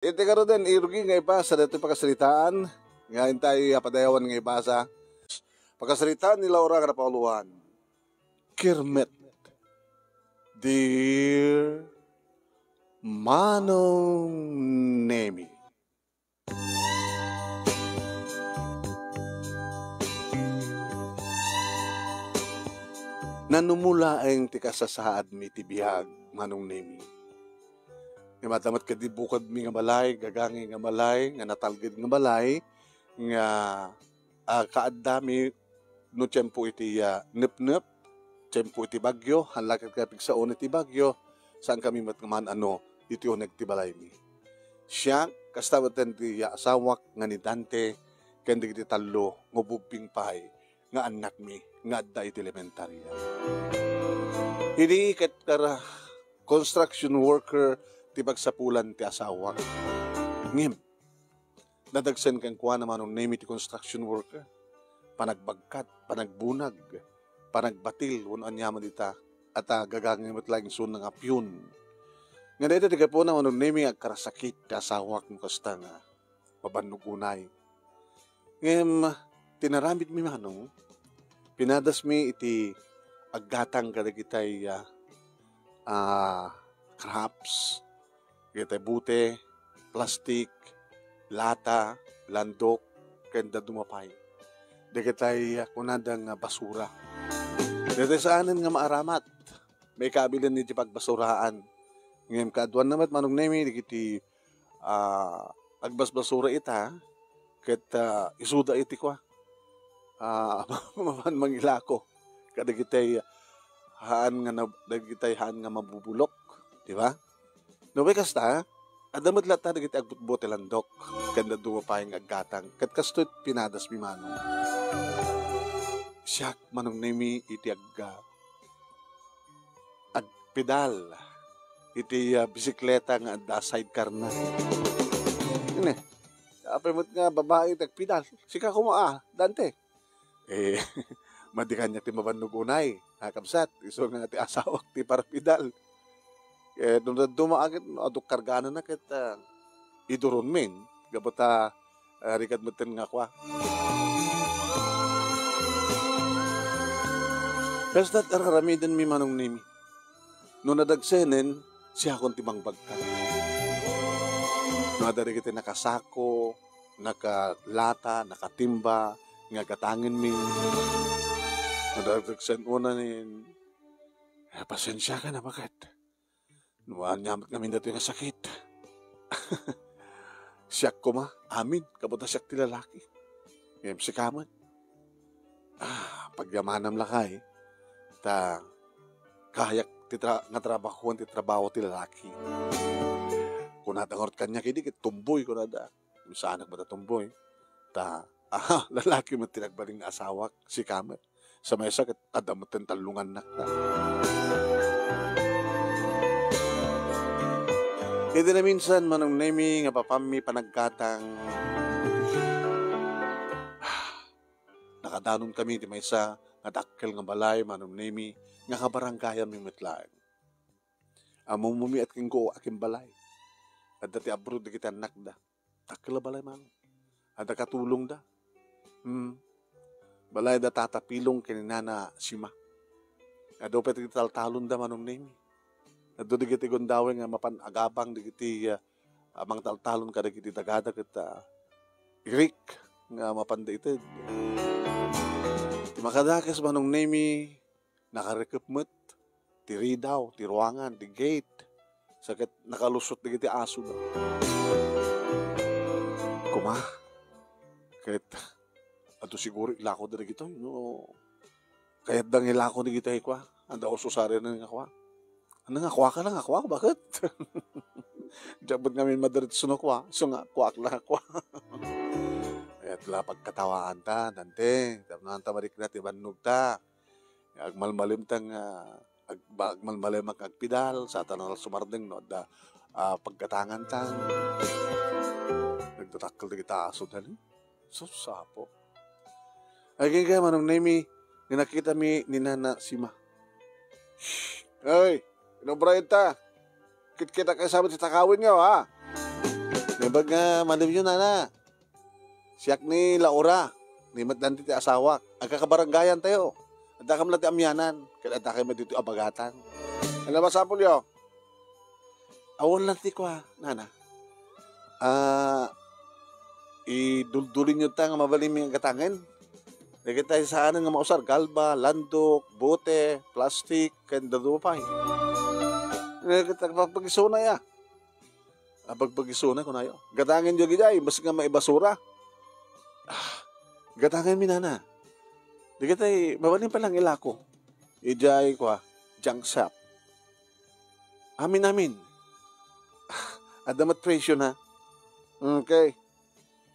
Iti ka din, irugi nga ipasa dito pagkasalitaan. Ngayon tayo padayawan nga ipasa. Pagkasalitaan nila orang na pauluhan. Kirmet. Dear Manong Nemi. Nanumula ang tikasasaad mi tibiyag, Manong Nemi. Nga matamat ka di bukod mi nga balay, gagangi nga balay, nga natalgid nga balay, nga kaadami no tiyempo iti nip-nip, tiyempo iti bagyo, hanlakad kapig sa un iti bagyo, saan kami matkaman iti unag ti balay mi. Siya, kastawatan ti asawak nga ni Dante, kandig ti talo, ngububing pahay, nga anak mi, nga adda iti elementarya. Hindi kat construction worker, tibag sa pulan ti asawak. Ngim, nadagsan kang kuha naman ng name iti construction worker. Panagbagkat, panagbunag, panagbatil, unan yaman dita, at gagangin mo't laging sun ng apyun. Nga dito, tiga po naman ng name agkarasakit ti asawak ng kasta nga, mabanugunay. Ngim, tinaramid mi manong, pinadas mi iti aggatang kadagitay crafts, kita bute, plastik, lata, landok, kanda dumapay. Di kitay kunadang basura. Dito saanan nga maaramat. May kabilan ni pagbasurahan. Ngayon kaduan naman manong nemi, di kiti agbasbasura ita, ket isuda iti kwa. Maman mangilako. Kadagitay haan nga mabubulok. Di ba? No, may kasta, adamad lata na kita agbutbote landok, kanda dumapayang aggatang, kat kasto't pinadas mi manong. Siyak manong nemi iti agpedal, iti bisikleta nga adda sidecar na. Ini, apay mo't nga babae tagpedal, sika kumaa, Dante. Madikan niya ti mabanugunay, nakabsat, iso nga ti asawak ti parapedal. Dumaagit aduk kargana na ket iduron min gabata rikad meten nga kwa. Kastat araramidan mi manong nimi. No nadagsenen siya kon timang bagka. No adari kiti nakasako, nakalata, nakatimba, nga gatangin mi. Nadagsen una nin. Pasensya ka na bakit? Nuwaan niya namin dito yung sakit. Siyak ko ma, amin, kabuta siyak ti lalaki. Ngayon si kaman. Pagyamanam lakay, kahayak nga trabaho ti trabaho ti lalaki. Kung natangort kanya kini, tumboy ko na da. Sa anak ba tumboy? Lalaki mo tinagbaling nga asawak, si kaman. Sa may sakit, adamutin talungan na. Ito na minsan, manong nemi, nga papami panagkatang nakadanon kami, di may isa, nga dakkel nga balay, manong nemi, nga kabaranggayan mi mitlaan. Mumumi at kingko aking balay. At dati abroad di kita anak da. Dakkel balay, manong. At katulong da. Balay da tatapilong kininana sima. At daw pati taltalon da, manong nemi. At doon digiti gundawin nga mapanagabang digiti amang taltalon ka digiti tagada kita irik nga mapanda ito. Ti makadakas manong nemi nakarekupmet ti ridaw, ti ruangan, ti gate sakit nakalusot digiti aso da. Kuma kahit ato siguro ilako da digito no kahit dang ilako digiti kwa anda ususari na nga kwa. Ano nga, kuha ka lang, kuha ko, bakit? Jabot nga min madaritso na kuha, so nga, kuha ka lang, kuha. At la pagkatawaan ta, Dante, tapos ta marik na, tibannog ta, agmalmalim tang, agmalmalim ang agpidal, sa tanong sumarding, no, da, pagkatangan ta, nagtatakal na kita aso, dali, so sapo. Ay, kaya manong nemi, ninakita mi, ninana sima. Hey! Inobra ita. Kit-kita kayo sabi sa takawin nyo, ha? Nabag nga malim yun na. Siyak ni Laura. Ni matdan ti asawa. Agkakabaranggayan tayo. Ada ka malati amyanan. Kaya ada kayo dito abagatan. Alam ba sapol yo? Awon lang ti ko nana. Iduldulin nyo ta nga mabalim yung katangin. Lagi tayo sa nga mausar. Galba, landok, bote, plastic, kanda dumapay. Lagi tayo pagpagisuna ya. Pagpagisuna ko na yo. Gatangin nyo gijay. Basta nga maibasura. Gatangin minana. Lagi tayo mabalim pa lang ilako. Ijay ko junk shop. Amin. Adamat presyo na. Okay.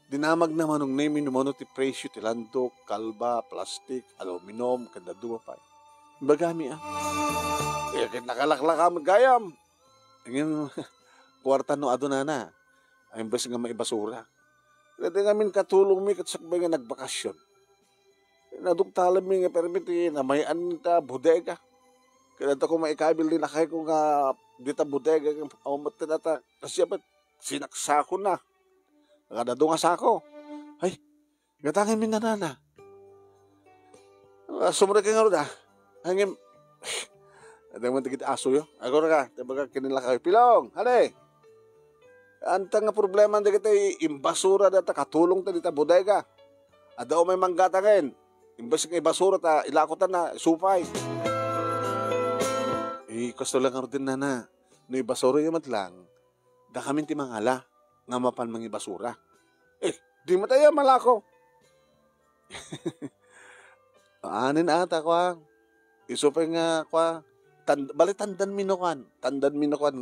Dinamag naman ng name mo ti presyo ti landok, kalba, plastic, aluminum, kanda dumapay. Bagami Kaya nakalaklaka magayam. Ngayon, kwarta no adunana. Ay bas nga maibasura. Kaya ngamin katulong mi katsakbay nga nagbakasyon. Nadugtalam mi nga permiti na may anita bodega. Kaya ko maikabil din nakay ko nga dita bodega ng pamatin nata. Kasi ba't sinaksa ko na. Nakadado nga sa ako. Ay, gatangin min na nana. Sumunod ka nga rin Hangim. Adang man tigit aso yo. Ako na ka. Tabaga kinila kayo. Pilong, hali. Anta nga problema na kita imbasura data katulong ta dita bodega. Adaw may manggatangin. Imbas nga ibasura ta ilakotan na supay. Kasto lang nga rin nana. No ibasura yung matlang. Da kami ti mangala. Nga mapan mga basura. Di mataya malako. Anin ata ko isupay nga ko bali tandan minukan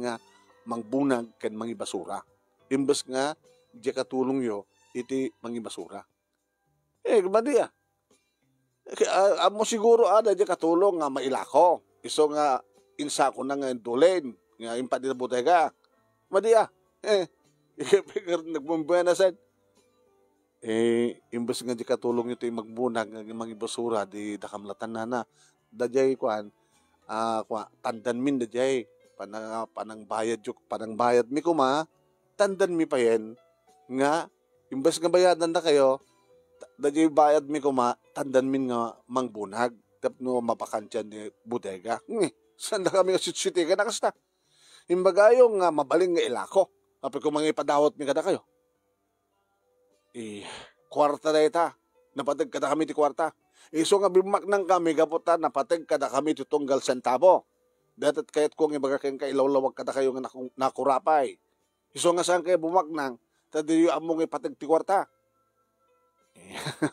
nga mangbunag ken mga basura. Imbes nga di katulong yo iti mga basura. Gumadi amo siguro ada di katulong nga mailako. Iso nga insako na nga dulen nga impadi na bodega. Madi nagbumbuenasan. Imbes nga di katulong ito yung magbunag ng mga basura di dakamlatan na dajay tandan min dajay panang bayad mi kuma tandan mi pa yen nga imbes nga bayadan na kayo dajay bayad mi kuma tandan min nga mangbunag tapno mapakansyan ni bodega. Saan na kami nga sitsitigan na kasta imbagayong nga mabaling nga ilako. Kapag kung mga ipadawat mi kada kayo. Kwarta na ita. Napatag kada kami ti kwarta. So nga bimak nang kami kaputa napatag kada kami ti tunggal sentabo. Datat kayat kong ibaga kayong kailawlawag kada kayo nga nakurapay. So nga saan kayo bumak nang tadiyo among ipatag ti kwarta.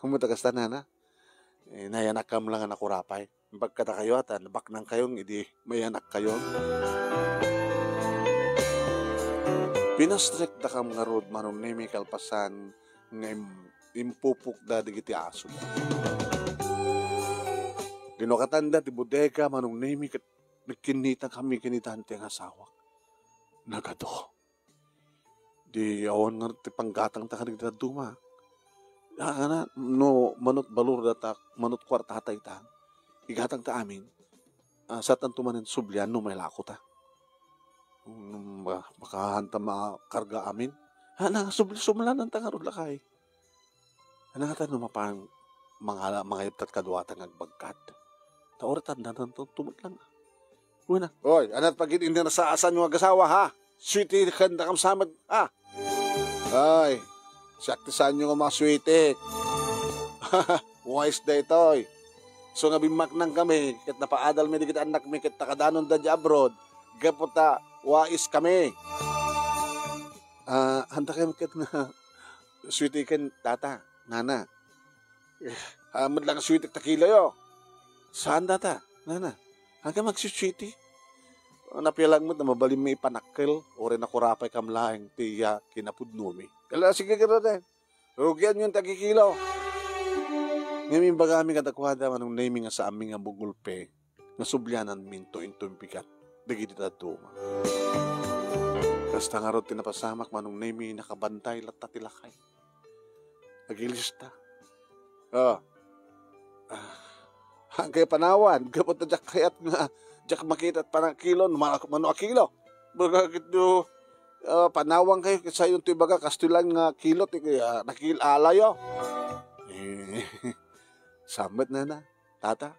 Mutagas na. Nayanak kam lang nga nakurapay. Pagkada kayo at nabak nang kayong hindi mayanak kayo. Pinastrek da kam nga rod manong nemi kalpasan nga impupuk da digiti aso. Dinokatanda ti bodega manong nemi kat nagkinita kami kinitante nga sawak. Nagado. Di awon nga ti panggatang ta kanigda duma. No manot balur data manot kwarta hatay ta. Igatang ta amin. Sa tantumanen sublian no may lako ta. Makahanta makarga amin. Sumla ng tangarod lakay. Nga no mapang mga iptat kadwatan agbagkat. Taoratan na tumot lang. Una. Oy, anat pagit hindi na sa asan yung agasawa ha. Sweetie kanda kam samad ha. Ay, sakti saan yung mga sweetie. Wise day toy. So nga bimak nang kami, kat napaadal mi digit anak mi kat takadanon da abroad. Gaputa wais kami. Handa kayo kat na sweetie kan tata, nana. Hamad lang sweetie takila yo. Saan data, nana? Hanggang magsusweetie. Napilang mo na mabalim may panakil o rin ako rapay kamlaeng tiya kinapudno mi. Kala sige ka rin. Rugyan yung takikilo. Ngayon baga kami katakwada manong naming nga sa aming nga bugulpe nga sublyanan minto intumpikat. Dagiti tatuma. Kasta nga ron tinapasamak manong nami nakabantay latatilakay. Agilista. Hangkay panawan. Kapot na jak kayat nga jak makita at parang kilo. Mano akilo. Baga kito Panawang kayo sa yung tibaga kastulang nga kilot nakilalayo. Sambat na tata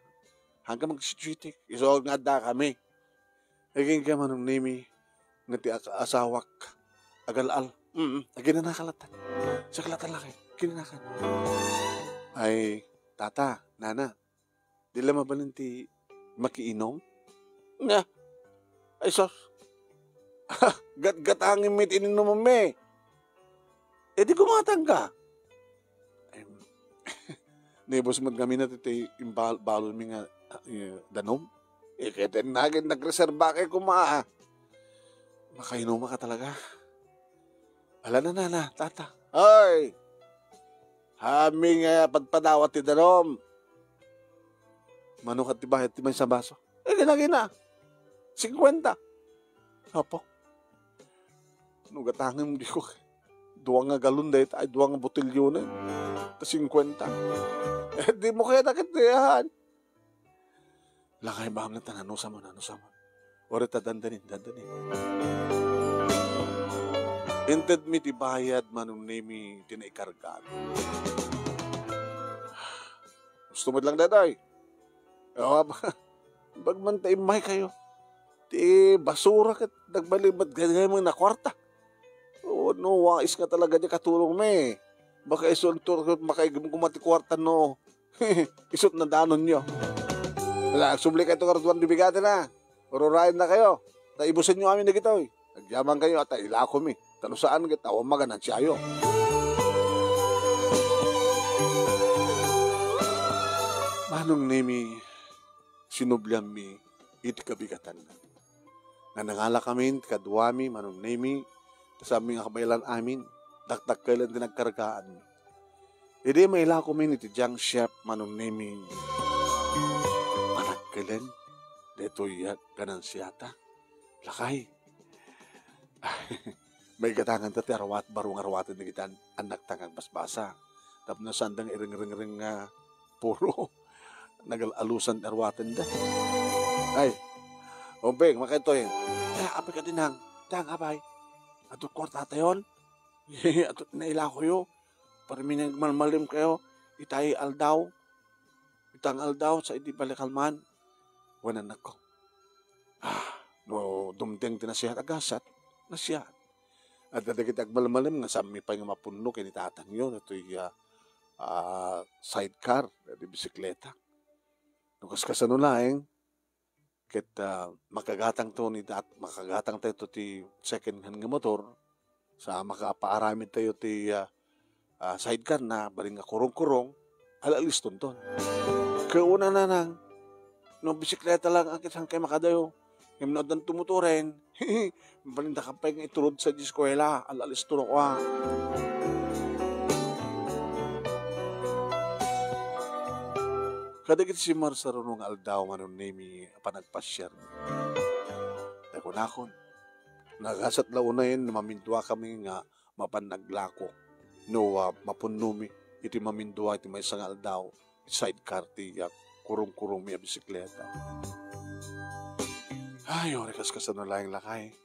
hanggang mag-situitik isog nga da kami naging ka manong nimi nga ti asawak agal-al agin na nakalatan sa kalatan laki kinanakan ay tata nana dila mabalin ti makiinom nga ay sos gat-gatangin mit ininom mo me di kumatang ka nebos man kami na ti balon mi nga danom kaya naging nagreserba kayo kumaa makainom ka talaga ala na tata ay haming pagpadawat ti danom manukat ti bayad ti may sa baso ginagina 50 apo nugatangin di ko duwang nga galon dahit ay duwang nga botilyo na ta 50 di mo kaya nakitiyahan lakay ba ang natan ano sa mo ori ta dandanin inted mi ti bayad manong nemi tinaikargaan gusto mo lang daday bagman taimay kayo ti basura kat nagbalibad ganyan mo na kwarta no wais ka talaga di katulong me baka isuntor makaigumati kwarta no isot na danon nyo wala subli kayo itong karatuan bibigate na ururayan na kayo taibusin nyo amin na gito nagyaman kayo at ilako mi talusaan kita o maganan siyayo manong nemi sinublian mi iti kabigatan na nanangala kami kaduami manong nemi sa aming kabaylan amin dakdak kailan din nagkargaan hindi may ilako mi iti jang chef manong nemi managkailan deto iya ganan siyata lakay may gatangan tati arawat barong arawatin na kitan anak tangang basbasa tapos na sandang iring-ring nga puro nagalalusan arwatin da ay umping makitoy apay ka dinang tang apay ato kwarta tayon ato naila ko yo para minang malmalim kayo itay aldaw itang aldaw sa hindi balikalman wanan ako no dumdeng tinasiyat agasat nasiyat at dadagit agmalmalim nga sami pa nga mapuno kinitatang yun ito yung sidecar di bisikleta nukas kasano laeng ket makagatang to ni makagatang tayo to ti second hand nga motor sa makapaaramid tayo ti sidecar na baring nga kurong-kurong alaliston ton kauna na nang no bisikleta lang ang kisang kay makadayo yung nodan tumuturen balinda ka pa nga iturod sa eskwela alaliston ako kadagit si Marsarunong aldaw manon nemi panagpasyar. Nakon. Nagasat launayin na mamindwa kami nga mapanaglako. No mapunumi iti mamindwa iti may isang aldaw sidecar ti kurong-kurong may bisikleta. Ay, orekas kasano lang lakay.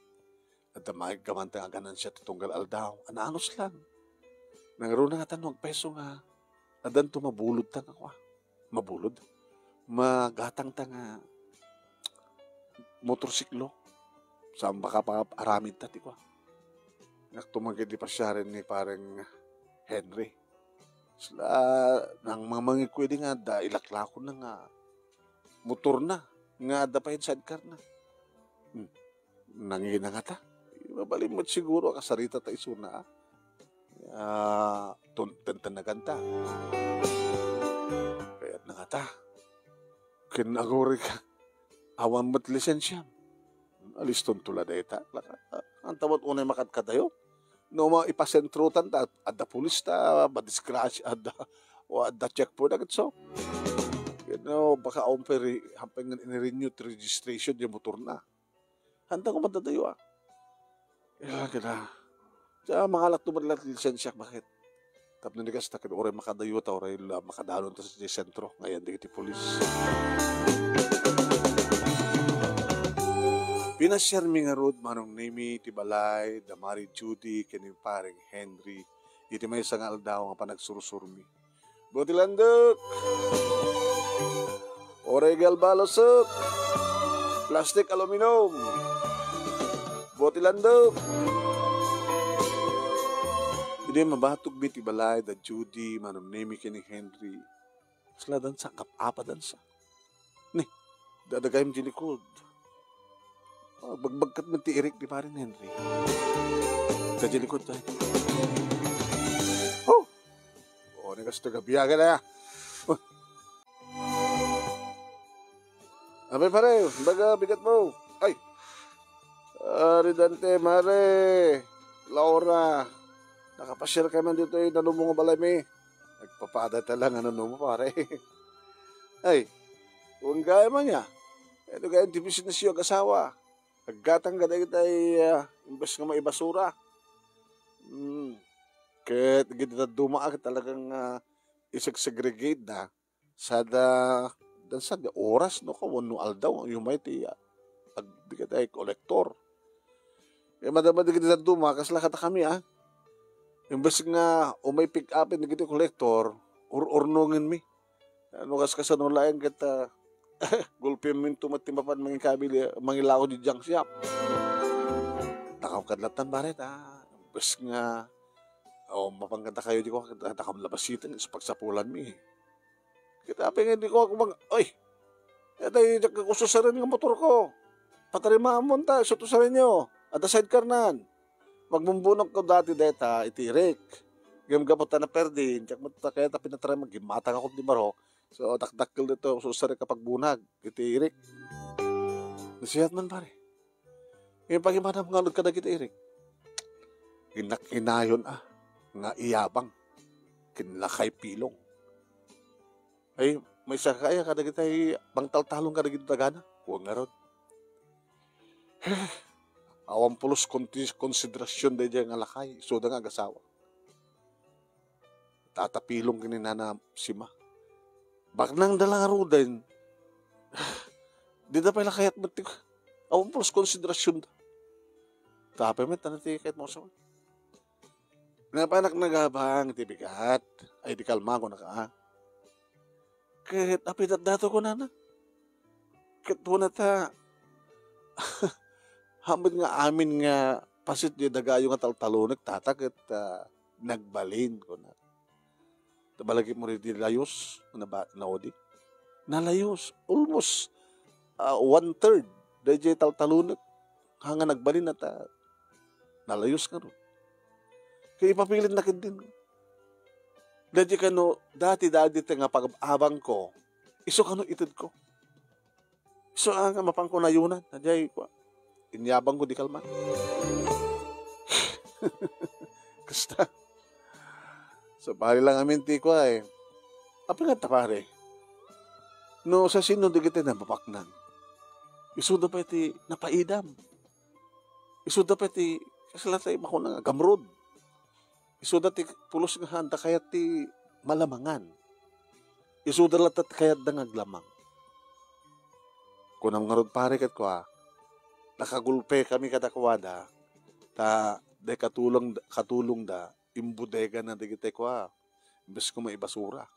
At magkamantang aganan siya titunggal aldaw. Anaanos lang. Nangaro na nga tanong peso nga. Adan tumabulod tang ako mabulod magatang tanga motorsiklo sa baka aramid tati ko nagtumagid di pa siya rin ni parang Henry sila nang mamangit ko nga da ilaklako na nga motor na nga da pa yung sidecar na nangina nga ta mabalimot siguro kasarita ta isuna tuntan na ganta nangata kinaguri ka awan mo't lisensya aliston tula deta ang tawad unay makadkadayo no mga ipasentrutan ta adda pulis ta badiskrasya adda checkpoint agad so baka omperi hampang in-renew registration yung motor na handa ko matatayo kaya sa mga alat tumadlat lisensya bakit tapos nilikas na oray makadayo ta oray makadalon ta sa sentro ngayon di kiti polis Ginasyar mi nga rod manong nimi ti balay, da Mari Judy, kini paring Henry, iti may nga aldaw nga panagsurusurmi. Buti landok! Oregal balusok! Plastic aluminum! Buti landok! Hindi mabatog mi ti balay, da Judy, manong nimi kini Henry. Sladan sa kapapadan sa. Ni, dadagay mi jilikod. Bagbagkat man ti Eric di parin Henry. Kajilikod tayo. Oh, negas to gabiyaga na. Abay pare, baga bigat mo. Ay, Ridante, Mare, Laura, nakapasyal ka man dito yung nanumong balay mi. Nagpapada talang ano mo pare. Ay, huwag gaya man niya. Ito gaya division na siyo asawa. Aggatang gada kita imbes nga maibasura. Kahit kita dumaan talagang isag-segregate na sada dan sa oras no ka wano aldaw yung may ti agbigat ay kolektor. E madamad kita duma kasla kata kami imbes nga umay pick upin kita kolektor urnungin mi. Ano kas kasanulayan kita gulpin min tumatimapan mga kabili mangilaw di junk shop. Takaw kadlatan baret bes nga mapangganda kayo di ko takam labasitan sa pagsapulan mi. Kita apa nga di ko ako oy etay nagkakususaran yung motor ko. Patarima mo ta sutusaran nyo at sidecar nan. Magbumbunok ko dati deta itirik. Gamgaputan na perdin tsak mo ta kaya ta pinatara magimatang ako di maro. So, dakdakil dito, susari kapag bunag, iti Irik. Nasiyat man pare. Ngayon pagimanam nga ka na kita Irik. Inayon nga iyabang, kinlakay pilong. Ay, may sakaya ka na kita bangtal-talong ka na kita tagana. Huwag nga ron. Awang pulos konsiderasyon na dyan nga lakay, so da nga agasawa. Tatapilong kininana sima. Bak nang dalang arudan, di na pala kayat matik. Awang pulos konsiderasyon da. Tapay mo, tanati kahit mo sa napanak nagabang tibigat, ay di kalma ko na ka. Kahit apitat dato ko na. Kahit po na ta, hamad nga amin nga pasit di dagayo nga taltalo nagtatak at nagbalin ko na. Tabalagi mo rin layos na odi. Nalayos. Almost 1/3. Dahil taltalunag. Hanga nagbalin at nalayos ka rin. Kaya ipapilit na kin din. Dahil ka no, dati-dati nga pag-abang ko, iso ka no itid ko. Iso nga mapang ko na yunan. Dahil ko, inyabang ko di kalman. Kasta. So, pari lang aminti ko apa nga ta pare? No, sa sino di kita napapaknan? Isuda pa iti napaidam. Isuda pa iti kasalatay mako nga gamrod. Isuda ti pulos nga handa kayat ti malamangan. Isuda latat kayat da ngaglamang. Kunang ngarod pare kat ko nakagulpe kami kadakwada ta de katulong da imbudega na digite ko imbes ko maibasura.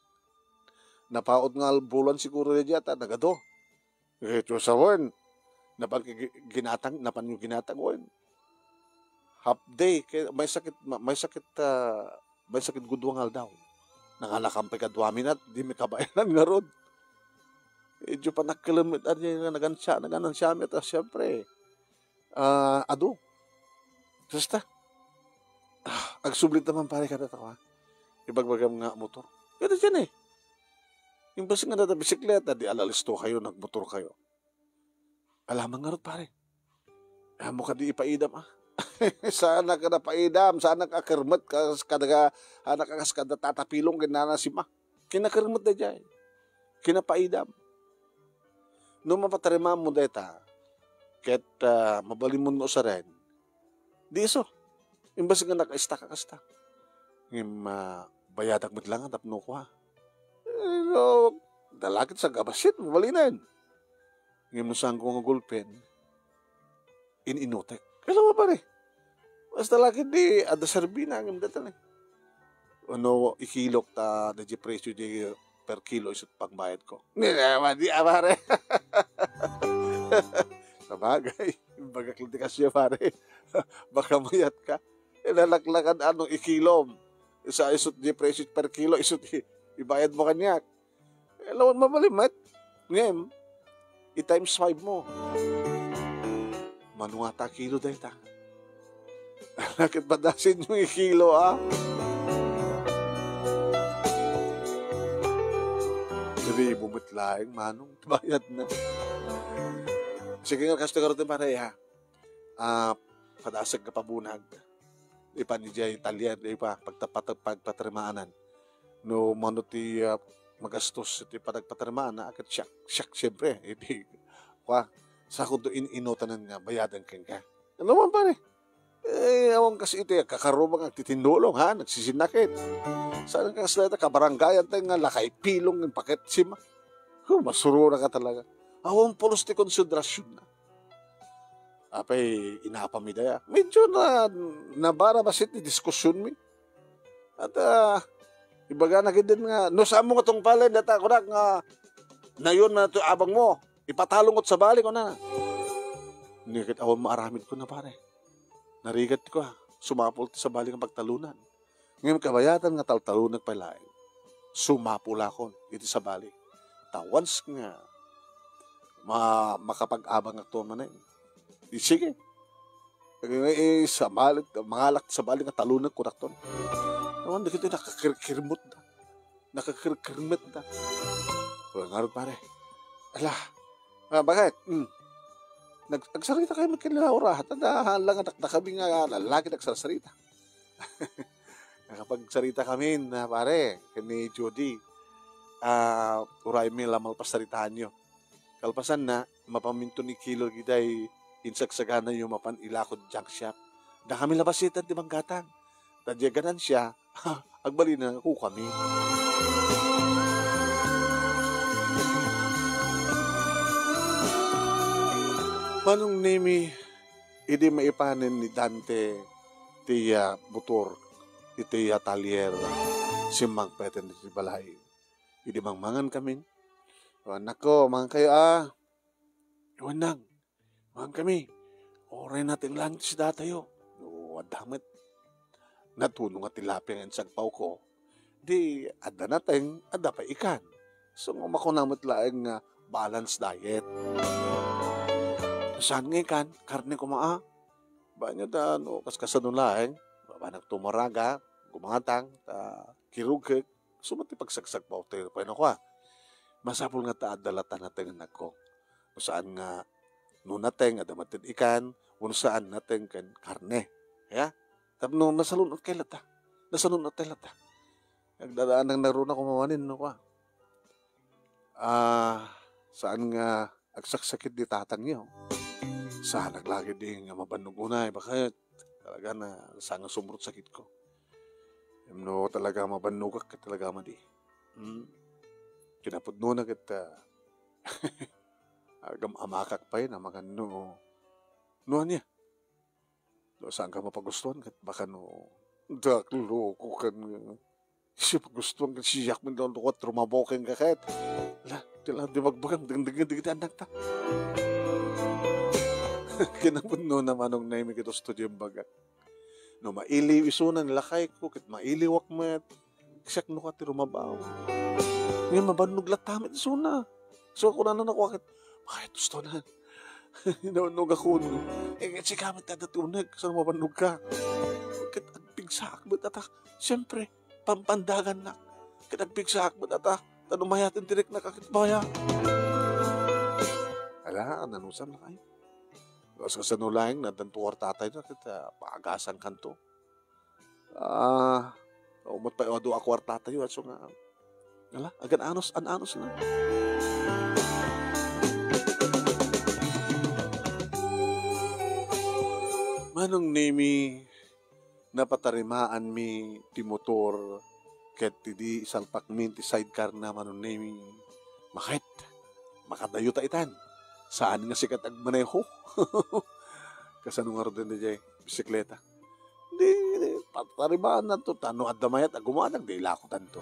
Napaod nga albulan siguro na diyata, nagado. Ito sa wan, napan yung ginatang wan. Half day, may sakit gudwang daw. Nangalakampay kadwami na, di may kabayanan nga rod. Medyo pa nakilamitan niya nagansya mi, at siyempre, ado. Basta, agsublit naman pare ka na ito, ibagbagam nga motor. Ito dyan Imbas nga na bisikleta, di alalisto kayo, nagmotor kayo. Alamang nga rin pare. Mo ka di ipaidam Sana ka na paidam, sana ka kermet, anak ka tatapilong kinana si ma. Kinakermet na dyan. Kinapaidam. Nung mapatarima mo deta, ket mabalimon mo sa ren, di iso. Imbas nga nakaista ka kasta. Ngim bayadak mo lang, tapno ko dalakit sa gabasit, mabalinan. Ngim saan ko nga gulpen, inotek. Alam mo pare, basta laki di ada serbina ang datan eh. Ano, ikilok ta na di presyo di per kilo isot pangbayad ko. Hindi naman di pare. Sabagay, bagaklit ka siya pare. Baka mayat ka. Ilalaglagan anong ikilom. Isa isot di presyo per kilo, isot ibayad mo kanyak. Alam mo mamalimat. Ngayon, i-times 5 mo. Manuata kilo dahil ta. Nakit badasin yung ikilo ah. Hindi bumitlaing manong bayad na. Sige nga, kasto karoon pare ha. Padasag ka pabunag. Di pa ni Jay Italian, di pa, pagpatrimanan. No, mano ti magastos, ti pagpatrimanan, agad siyak, siyempre. Hindi, sa kundo inotanan nga, bayadan kang ka. Alam mo pare, awang kasi ito, kakarubang ang titindulong ha, nagsisinakit. Saan ka kasleta, kabaranggayan tayo nga, lakay pilong ng paket sima. Masurura ka talaga. Awang pulos ti konsiderasyon na. Apay, inapamidaya. Medyo nabara basit ni diskusyon mi. At, ibaga na din nga, no saan mo nga itong palay, data ko nga, na yun na ito abang mo, ipatalungot sa bali ko na. Nikit awang maaramid ko na pare. Narigat ko sumapul sa bali ng pagtalunan. Ngayon kabayatan nga taltalunan palain. Sumapula ko ito sa bali. Once nga, makapag-abang ako man eh. Sige. Sa balik, mangalak sa balik nga talunan ko nakton. Naman, dito nakakirkirmot na. Nakakirkirmot na. Ngarot pare. Ala, bakit? Nagsarita kayo magkilalaurahat. Lang anak na kami nga lalaki nagsasarita. Nakapagsarita kami na pare, kani Jody. Uray mi lamal pasaritahan nyo. Kalpasan na, mapaminto ni Kilo giday insagsagana yung mapan ilakod junk shop. Da kami labasitan di manggatang. Tadya ganan siya, agbali na ako kami. Manong nemi, hindi maipanin ni Dante tiya motor, itiya talyer, simang peten di balay. Hindi mangmangan kami. Nako, mangan kayo Iwan nang, mangan kami. Oray natin lang si datayo. Wadamit. Natulong at tilapia ng sagpaw ko. Di, ada natin, ada pa ikan. So, makunamot laing balance diet. Saan nga ikan? Karne kumaa. Banyo da, kaskasan laing. Banang tumaraga, gumangatang, kirugkik. Sumati pagsagsag pa tayo pa yun ako Masapul nga taadalatan natin anak ko. Saan nga, nunateng, adamatin ikan, saan natin kan karne. Ya? Tapos nung nasalunod kay lata. Nasalunod kay lata. Nagdadaan ng naroon ako mawanin, no ka. Saan nga, agsaksakit di tatang niyo. Saan naglagi din nga mabanog unay. Bakit? Talaga na, saan nga sumurot sakit ko. No, talaga mabanugak ka talaga madi. Kinapudno na kita. Agam amakak pa yun, mga noan niya. Saan ka mapagustuhan? Baka daklo ko kan, siya pagustuhan kan siyak mo doon ko, trumabokin ka kahit. Tila, di magbagang, dagdagan anak ta. Kinapudno naman nung naimig ito studio yung baga. No, mailiw isunan, lakay ko, kit mailiwak met, siyak no ka tirumabaw. Ngayon, mabanog latamit isuna. So, ako na nakuha, bakit gusto na? Hinaunog ako. Si kamit na datunag, saan mabanog ka? Kit agpigsak mo data. Siyempre, pampandagan na. Kit agpigsak mo data. Tanumayatin direk na kakitbaya. Ala, nanusan na kayo. Kasi sa nulaing, nadantuwar tatay na kita, paagasan kanto. Umot pa yung akwar tatay yun. So nga, ala, agan anos na. Manong nemi, napatarimaan mi ti motor, ket ti salpak min ti sidecar na manong nemi, makadayo ta itan. Saan nga sikat agmaneho? Kasano nga rin na bisikleta. Di, pataribaan na to. Tano at damayat, agumanag, di ilakotan to.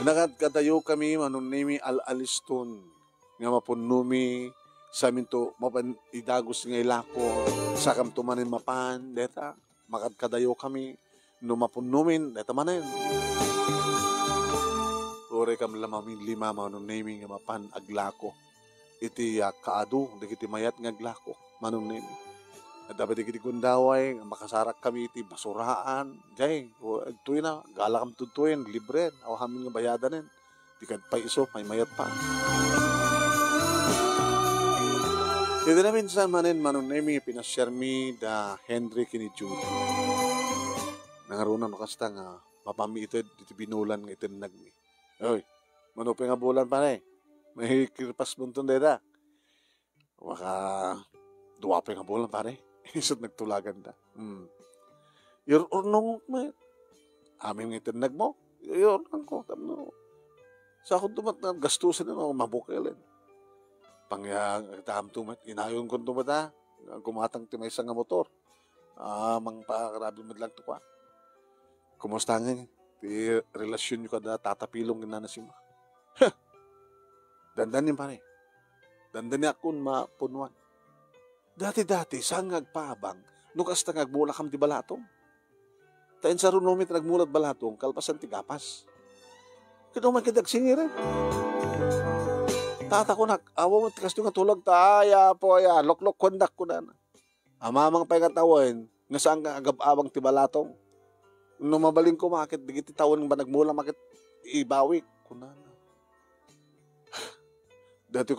Nakadkadayo kami, manunimi al-aliston. Nga mapunumi, sa amin to, mapan idagos nga ilako, sakam tumanin mapan, deta, makadkadayo kami, no mapunumin, deta manin. Ure kam lamamin lima, manunimi nga mapan aglako. Iti kaadu, di kiti mayat nga aglako, manunimi. At dapat di gundaway, makasarak kami iti basuraan. Jay, tuwi na, gala kam tutuin, libre, awahamin nga bayadanin. Di kad pa iso, may mayat pa. Ito na minsan manin manunemi pinasyermi da Henry kini Judy. Nangarunan makasta nga, mapami ito, iti binulan nga ito nagmi. Oy, manupi nga bulan pa na eh. May kirpas buntong deta. Waka, duwapi nga bulan pa na eh. Isot nagtulagan da. Your urnong may amin nga itinag mo. Your urnong ko. Sa akong tumat na gastusin na mabukilin. Pangyang tumat. Inayon kong tumat kumatang timay sa nga motor. Mang pakarabi mo lang to ka. Kumusta nga ti relasyon nyo kada tatapilong na nasima. Dandanin pa rin. Dandanin akong mapunuan. Dati-dati, saan ngagpabang, nukas na ngagmula kam ti balatong. Tayin sa runomit nagmulat balatong, kalpasan ti gapas. Kito man kitagsingirin. Tata ko awa mo tikas nga tulog taaya po ya, loklok kondak ko na. Amamang pa'y katawin, nga saan nga agab-abang ti balatong. Nung mabaling ko makit, digiti tawon ba nagmula makit, ibawik ko na. Dati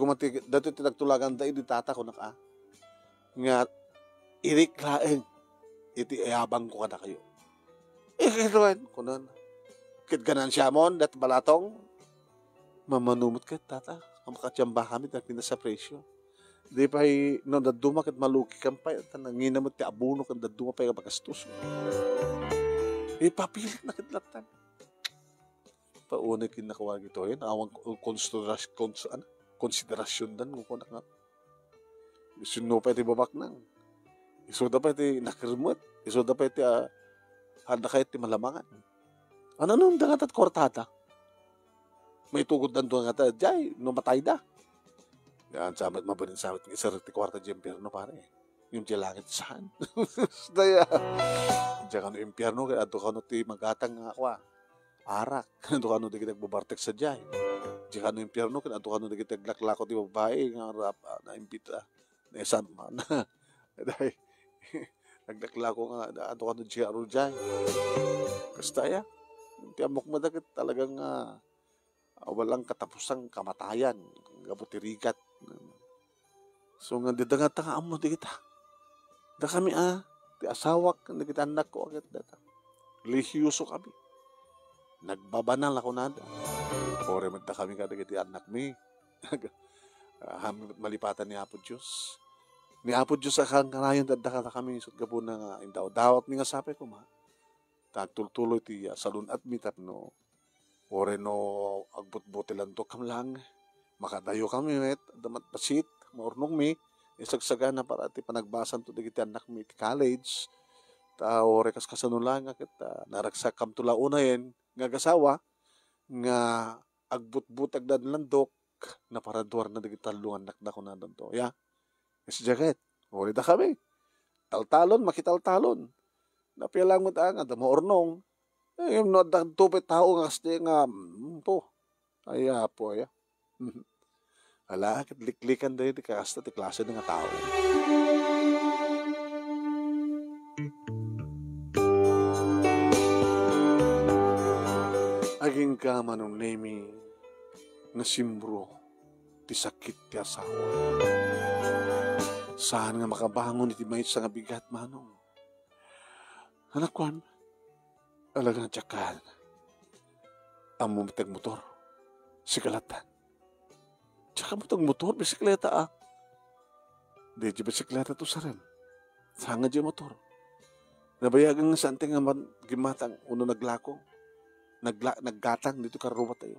tinagtulagan tayo, di tata ko nga irik laeng iti ayabang ko kada kayo. Ikituan ko nun. Kit ganan siya mon, dat balatong, mamanumot ka, tata. Ang makatsamba kami, dat pinasa presyo. Di pa no, daduma kat maluki kang pa, nanginamot ti abuno kan daduma pa yung magastos. Papilit na kitlatan. Pauna kinakawag ito yun, awang konsiderasyon dan, kung na nga. Isuno pa iti babak nang. Isuda pa iti nakirmot. Isuda pa iti handa kayo iti malamangan. Ano nung dangat at kortada? May tugod dan doon nga jay, numatay da. Yan, sabat mabalin sabat ng isa rin kwarta di impyerno pare. Yung di langit saan. Daya. Diyan ka no impyerno, kaya ato ka no ti magatang nga ako arak. Ato ka no di kitagbabartek sa jay. Diyan ka no impyerno, kaya ato ka no di kitaglaklako ti babae nga na impita. Nesan man. Dahil, nagdakla ko nga, ato ka no siya arujay. Kasta ya, tiamok mo dagit talagang walang katapusang kamatayan, gabutirigat. So nga, didangat nga amo di kita. Da kami ti asawak, di kita anak ko agad data. Relihiyoso kami. Nagbabanal ako nada. Kore magta kami kada kiti anak mi. Malipatan ni Apo Diyos. Ni Apo Diyos akang kanayon dadaka kami isot gapo na nga indaw. Dawat mi nga sapi ko ma. Tagtultuloy ti salun at mitap no. Ore no agbut-buti lang to kam lang. Makadayo kami met. Damat pasit. Maurnong mi. Isagsaga na para ti panagbasan to digiti anak mi ti college. Ore kas kasanulang nga kita. Naragsak kam tula unayin. Nga gasawa. Nga agbut-butag dan landok. Na para duwar na digiti talungan nakda ko na doon to. Ya. Is jacket. Uli da kami. Taltalon, makitaltalon. Napialang mo ta nga, damo ornong. Yung no, tupit tao nga kasi nga, po. Aya po, aya. Ala, liklikan dahil di kakasta, di klase nga tao. Aging ka manong nemi nga simbro ti sakit ti asawa. Saan nga makabangon iti may sa nga bigat manong. Anak kwan, alagang tsakan. Amo matag motor, sikalatan. Tsaka matag motor, bisikleta Di bisikleta to sa rin. Sanga di motor. Nabayagan nga saan nga gimatang uno naglako. Naggatang dito karuwa tayo.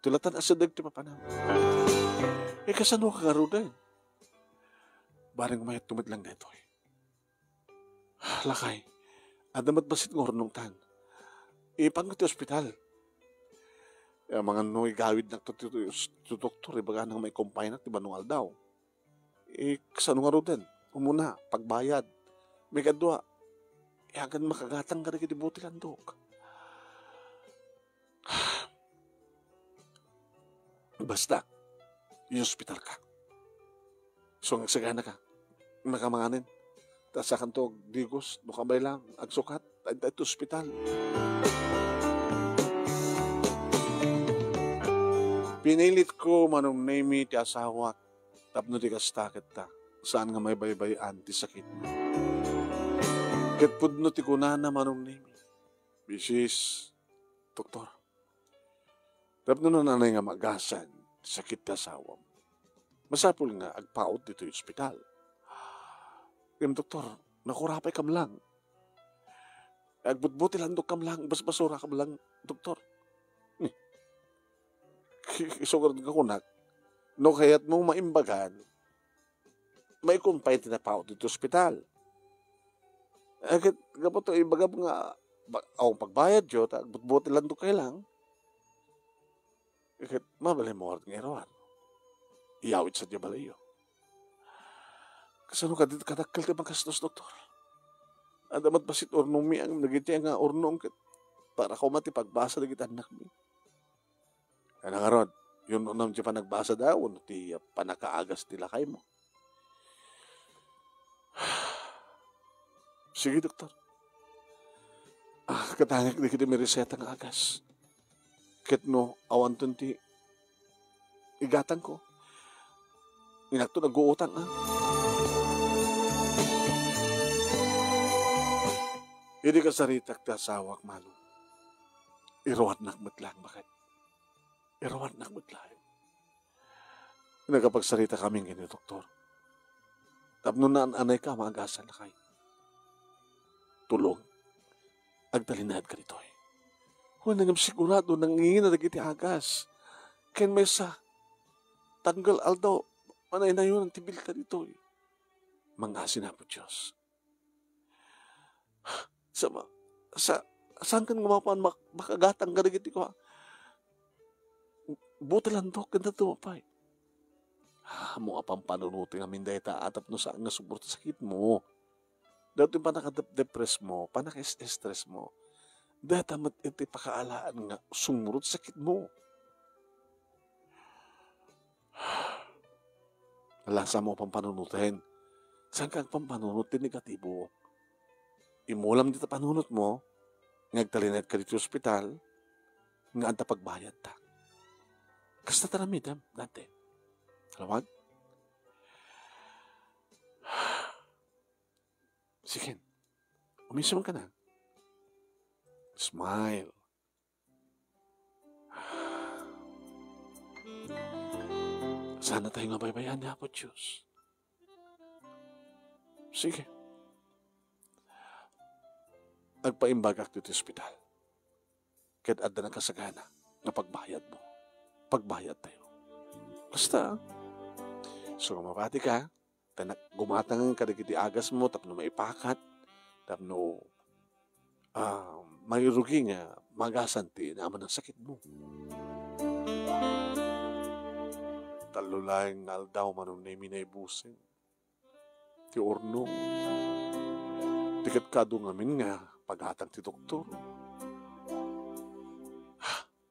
Tulatan asadag ti papanaw. Kasano ka karuda Barang may tumid lang dito eh. Lakay, adamat basit ng hornong tan. Ipang iti ospital. Mga nung igawid na to doktor, baga nang may kumpay na, tiba nung aldaw. Kasano nga ro din, umuna, pagbayad, may kadwa, agan makagatang ka rin buti lang dok. Basta, yung ospital ka. So, nagsagana ka, nakamanganin. Tapos sa kanto, digos, nukambay lang, agsukat, ito ospital. Pinilit ko manong name ti asawa, tapno di kastakit ta, saan nga may baybayan ti sakit mo. Ket pudno ti kunana manong name, bisis, doktor. Tapno na nanay nga magasan, sakit ti asawa mo. Masapul nga, agpaot dito yung ospital. Kaya doktor, nakurapay kam lang. Agbutbuti lang kam lang, basbasura kam lang, doktor. Isugarad ka kunak, no kaya't mong maimbagan, may kumpay tinapaw dito ospital. Agad, gapo to, ibagab nga, ang pagbayad yo, butbuti lang do kayo lang, agad, mabalay mo ng erawan. Iyawit sa diya balayo. Kasano ka dito kadakal ti magkastos, doktor? Adamat basit ornong mi, ang nagiti nga ornong, para ko mati pagbasa na kita anak mi. Kaya nga ron, yun unang di pa nagbasa daw, ti panakaagas nila kay mo. Sige, doktor. Katangik di kita may reseta ng agas. Kit no, awan ton ti igatan ko. Inakto nag-uutang Hindi ka saritak ti asawak, mano. Irawat nakmat lang, bakit? Irawan na maglayo. Nagkapagsarita kaming ganyan, doktor. Tapno na anay ka, maagasan na kayo. Tulong. Agdalinad ka nito eh. Kung nangam sigurado, nangingin na nagiti agas. Ken may sa tanggal aldaw, manay na yun ang tibil ka nito eh. Mangasin na po Diyos. Saan ka ngumapaan makagatang ka nagiti ko ha? Buti lang to, ganda tumapay. Mo apang panunuti nga minday ta atap no saan nga suporta sakit mo. Dahil yung panaka-depress mo, panaka-stress mo, dahil tamat iti pakaalaan nga sumurot sakit mo. Alasa mo pang panunutin. Saan ka pang panunutin negatibo? Imulam dito panunot mo, ngagtalinat ka dito ospital, nga anta pagbayad ta. Kasta taramidam natin. Alawag? Sige. Umisum ka na. Smile. Sana tayo nga baybayan niya po, Diyos. Sige. Agpaimbagak dito sa ospital. Kahit adda na kasagana na pagbayad mo. Pagbayad tayo. Basta, so mapati ka, gumatang ka nagiti agas mo, tapno maipakat, tapno may rugi nga magasanti naman ang sakit mo. Talulaing aldaw manong nami na ibusin. Ti orno. Tikat kado ngamin nga paghatang ti doktor.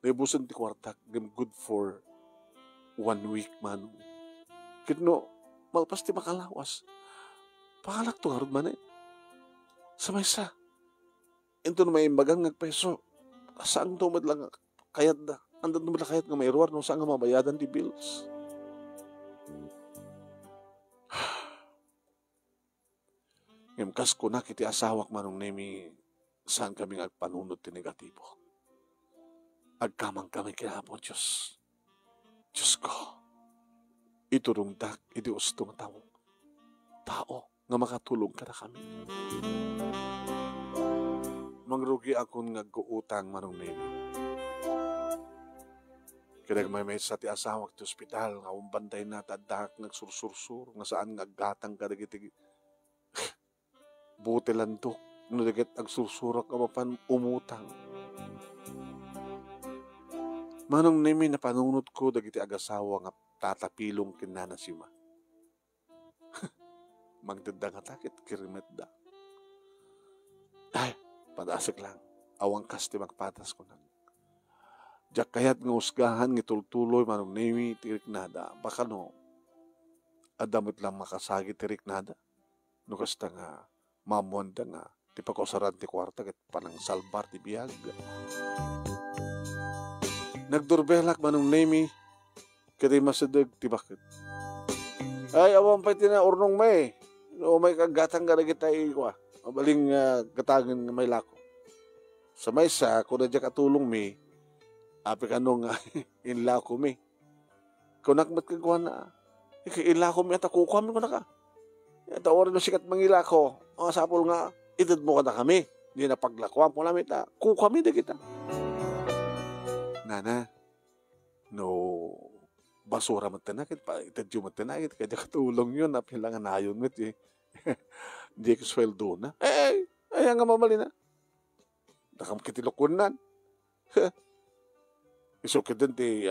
Naibusan ti kwartak, good for 1 week man. Kitno, malpas ti makalawas. Pakalak to harod man eh. Samay sa. Ito na may imbagang nagpeso. Saan to madlang kayat na? Andan to madlang kayat nga may ruwar nung saan nga mabayadan ti bills. Ngimkas ko na kiti asawak manong nemi saan kaming agpanunod ti negatibo. Agkamang kami kinahapon, Diyos. Diyos ko, iturungdak, idiustong tao, nga makatulong ka na kami. Mangrugi akong nag-uutang manong nemi. Kaya may sa ti asawa ti ospital, nga umbantay na tadak nagsursursur, nga saan nga gatang ka dagiti buti landok, no dagit agsursurak ka mapan umutang. Manong nimi na panunod ko dagiti agasawa nga tatapilong kinanasima. Magdanda nga takit kirimet da. Ay, padasik lang. Awang kasti magpatas ko na. Diyak kayat nga usgahan ng tultuloy manong nimi tirik nada. Baka no, adamot lang makasagi tirik nada. No kasta nga, mamonda nga, ti pakosaran ti kwarta kat panang salbar ti biyag. Nagdurbelak manong nimi, kaya masadag ti bakit. Ay, awang pa tina urnong may. O may kagatang gara kita ikwa. Mabaling gatangin may lako. Sa may sa, kung na dyan katulong mi, api ka nung inla ko mi. Kung nakmat kagawa na, ila ko mi at ako kami ko na ka. Ito orin no sikat mangila ko. O sapol nga, itad mo ka na kami. Hindi na paglakwam mo namin ta. Kukami na kita. Nana, no, basura mo tinakit pa. Itad yung mo tinakit. Kaya katulong yun. Napilangan na yun. Hindi ko sweldo na. Ay, nga mamali na. Nakamkitilukunan. Isukit din ti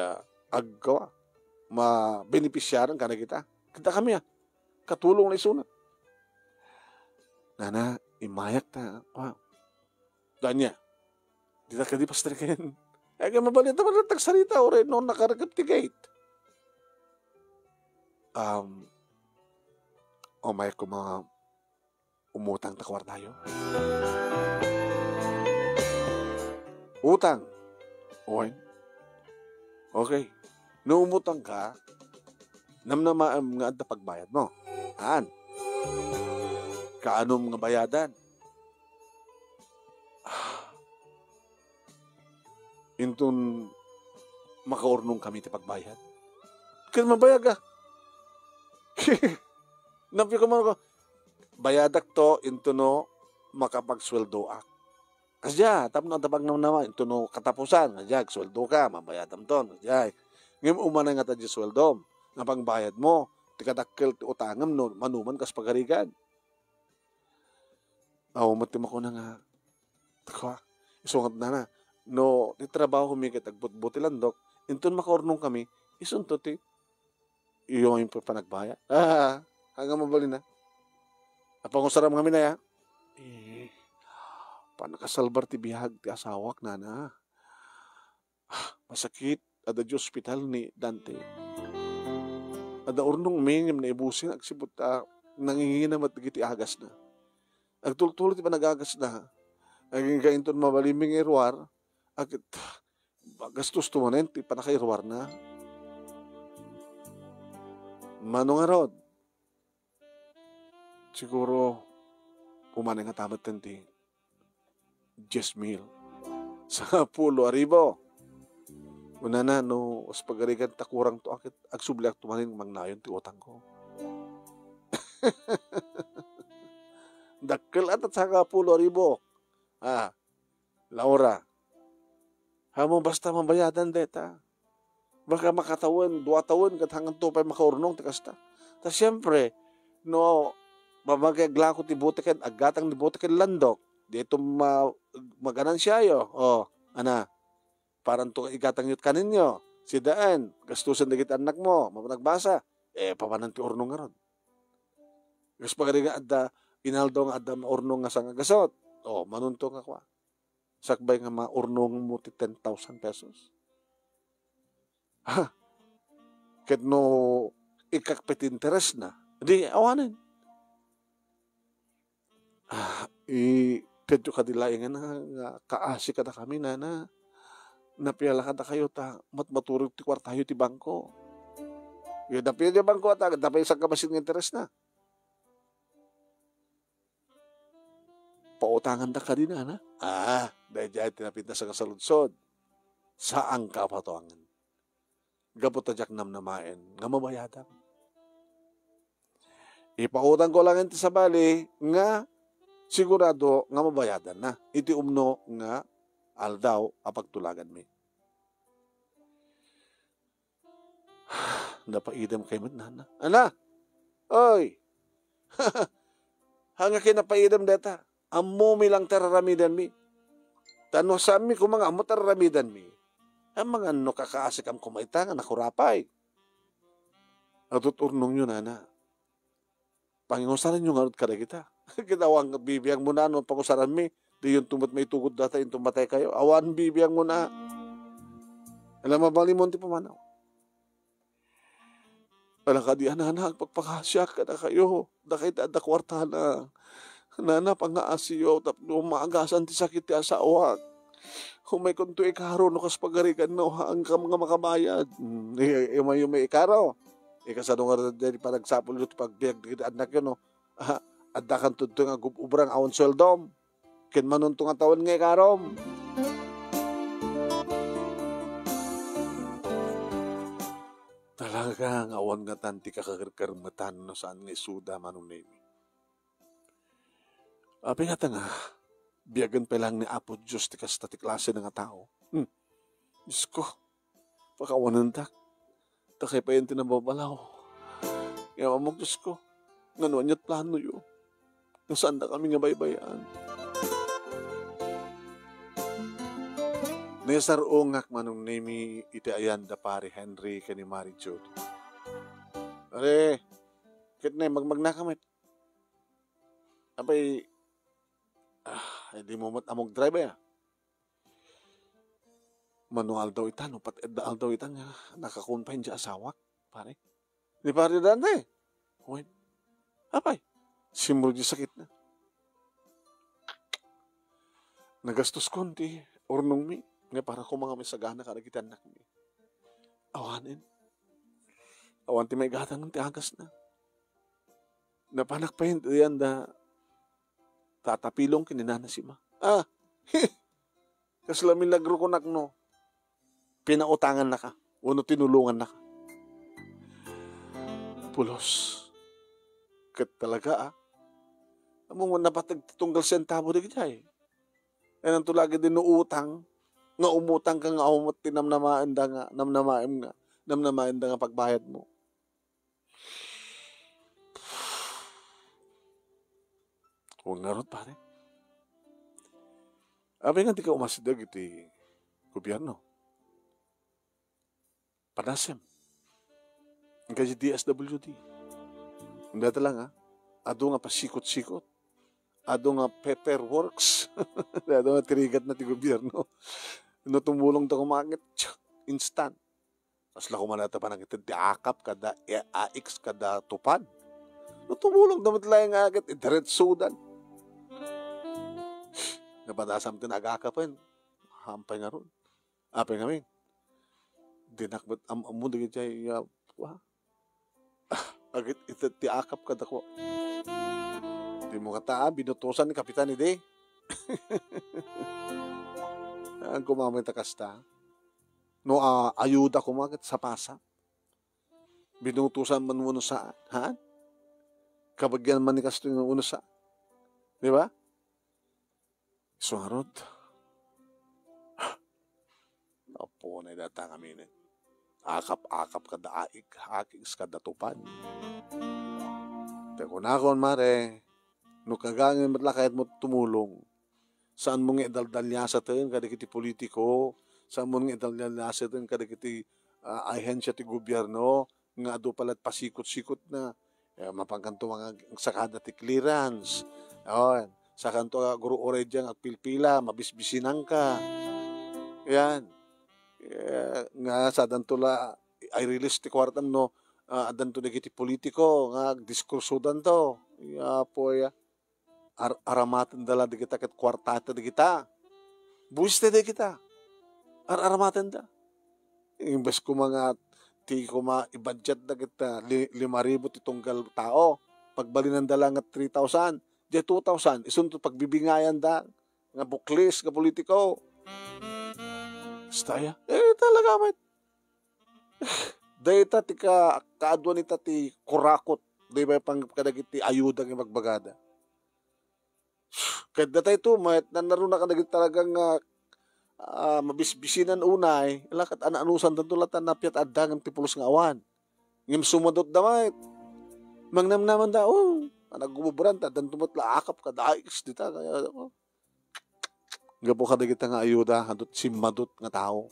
aggawa. Ma-benepisyaran ka na kita. Kita kami katulong na isunat. Nana, imayak ta. Wow. Danya, di na ka di pastrikin. Kaya mabalita mo na tagsalita o rin noon nakaragap ti gate. May ko mga umutang takwar tayo. Utang. Okay. No umutang ka, namnamaam nga ang pagbayad mo. Kaanom nga bayadan? Intun makaurnong kami ti pagbayad. Kaya mabayag ka. Napi ko mo, bayadak to into no makapagsweldo ak. Asya, tapno tapag naman, into no katapusan, asya, sweldo ka, mabayadam to, asya. Ngayon umana nga tadya sweldo, nga pangbayad mo, tikadakkel ti utangam no, manuman kas pagarigan. Matim ako na nga, isungat na, no, ti trabaho humikit, agbut-buti lang, dok, into makaurnong kami, isunto ti, yung panagbayad. Hanggang mabali na. Napangusaram kami na ya. Panakasalbar ti bihag ti asawak na. Masakit. Ada di hospital ni Dante. Ada urnong mingim na ibusin. Agsibot nanginginam at ti agas na. Agtultulo ti panagagas na. Aging kainton mabaliming irwar. Agit gastos tumanen ti panakairwar na. Manong arod. Siguro, pumanay nga tamat tanti, 10,000. Sa 10,000. Una na, no, as pagarigan takurang to, akit, agsubliak tumanin, magnayon ti utang ko. Dakkel at saka 10,000. Laura, hamo basta mabayadan deta. Baka makatawan, 2 taon, kat hanggang 2 pa makaurnong, tikasta. Ta siyempre, no, mamagagla ko ti butikan, agatang ti butikan landok, dito maganan siya yo. Parang to igatang yut kaninyo, si daan, gastusan na kita anak mo, mamanagbasa, papanan ti urnong nga ron. Gas pagariga adda, inaldo nga adda maurnong nga sang agasot, manunto nga kwa. Sakbay nga maurnong mo ti 10,000 pesos. Ket no, ikakpit interest na, di awanin. Pedyo kadilayan nga kaasi ka na kami na napiyala ka na kayo matmaturog ti kwartayo ti bangko. Yung napiyala ti bangko napiyala isang kamasin ng interest na. Pautangan na ka din na. Dahil dyan tinapinta sa kasaludsod. Saan ka patuangan? Gabot na jak namnamain nga mabayadang. Ipautang ko lang iti sa bali nga sigurado nga mabayadan na. Iti umno nga aldaw apagtulagan mi. Napaidam kay nana. Ana, oy, hanga kinapaidam data. Ammo mi lang tararamidan mi. Tano sa mi kung mga amo tararamidan mi. Ang mga ano kakaasik ang kumaita nga nakurapay. Natuturnong yun, nana. Pangingusaran yung anot kada kita. Kitawang bibiyang mo na, ano, pangusaran mi. Di yung tumot may tugod data, yung tumatay kayo. Awan bibiyang mo na. Alam mabali mo ti pamanaw. Alang ka di anak, pagpakasya ka na kayo. Da kayo da kwarta na. Nana, pangaasiyo, tapno maagasan ti sakit ti asawa. Kung may kunto ikaro, no kas pagarikan no, ang mga makabayad. Yung may ikaro. Kasano nga rin panagsapol ito pagbiag di anak yun, no? Adda kan tudto nga gububrang awon seldom. Ken manon nga tawon nga ikarom. Talaga nga awan nga tanti kakakirkarmatan no saan nga isuda manon nemi. Api nga nga, biyagan pa lang ni Apo Diyos ti kastati klase na nga tao. Diyos ko, pakawanan tak. Takay pa yun tinababalaw. Kaya mamag Diyos ko, nga nuwan niya't plano yun. Nasaan na kami nga baybayan. Nesarongak manong nemi iti ayan da pare Henry kani Mary Jude. Are, kit na magmagnakamit. Apay, hindi mo amog drive ya. Manual daw itan, pat eddaal daw itan nga nakakumpain di asawak, pare. Di pare dante. Wait. Apay, simuro di sakit na. Nagastos konti, ornong mi, nga para ko mga may sagana karagitan na kami. Awanin. Awan ti may gatan ng tiagas na. Napanak pa yun, yan da tatapilong kininana si ma. Kasla milagro ko nakno. Pinautangan na ka. Uno tinulungan na ka. Pulos. Kat talaga Among napatag tunggal sentabo di kaya ang tulagi din utang. Nga umutang ka nga umot tinamnamaan da nga. Namnamaim da nga pagbayad mo. Huwag narot pare. Abi nga di ka umasidag iti gobyerno. Panasem. Ang kasi DSWD. Hindi lang Ado nga pasikot-sikot. Ado nga paperworks. Ado nga tirigat na ti gobyerno. No tumulong ta kumangit. Instant. Tapos lang kumanata pa nakita di akap kada AX kada tupad. No tumulong damat lang nga agad. Diretsudan. Napadasam tinagakapin. Hampay nga ron. Apay nga min. Dinakbat amu di kay agit ito ti akap kada ko. Di mo kata binutusan ni kapitan ni de. Ang kumamay takasta. No ayuda kumagat sa pasa. Binutusan man mo saan, ha? Kabagyan man ni kasto yung uno sa. Di ba? Suharod. Opo na data kami ni. Akap-akap kada aik, hakis kada tupan. Teko na kon mare, no kagangin matlakayat mo tumulong. Saan mo nga idaldalya tayo, kada kiti politiko, saan mo nga idaldalya tayo, kada kiti ahensya ti gobyerno, nga ado palat pasikot-sikot na, mapangkanto mga sakada ti clearance, sakanto guru oray dyan at pilpila, mabisbisinang ka. Yan. Nga sa dantula ay release ti kwartam no adanto dagiti politiko nga diskursudan to aramatan dala di kita ket kwartata di kita buwiste di kita aramatan da imbes ko mga ti ko i-budget na kita 5,000 ti tunggal tao pagbalinan dala nga 3,000 di 2,000 isunto pagbibingayan da nga buklis nga politiko. Staya? Talaga, mate. Dahil ti kaadwa ni ti kurakot. Di ba pang kadagit ti ayuda ng magbagada. Kahit datay ito, mate, naroon na kadagit talagang mabisbisinan unay, lakat anaanusan tantulatan na piat addangan ti pulos nga awan. Ngim sumadot damay, mangnamnaman da, nagbuburan ta, dan tumatla akap ka, daix dita, kaya, gapo ka kita nga ayuda, hadot simadot nga tao.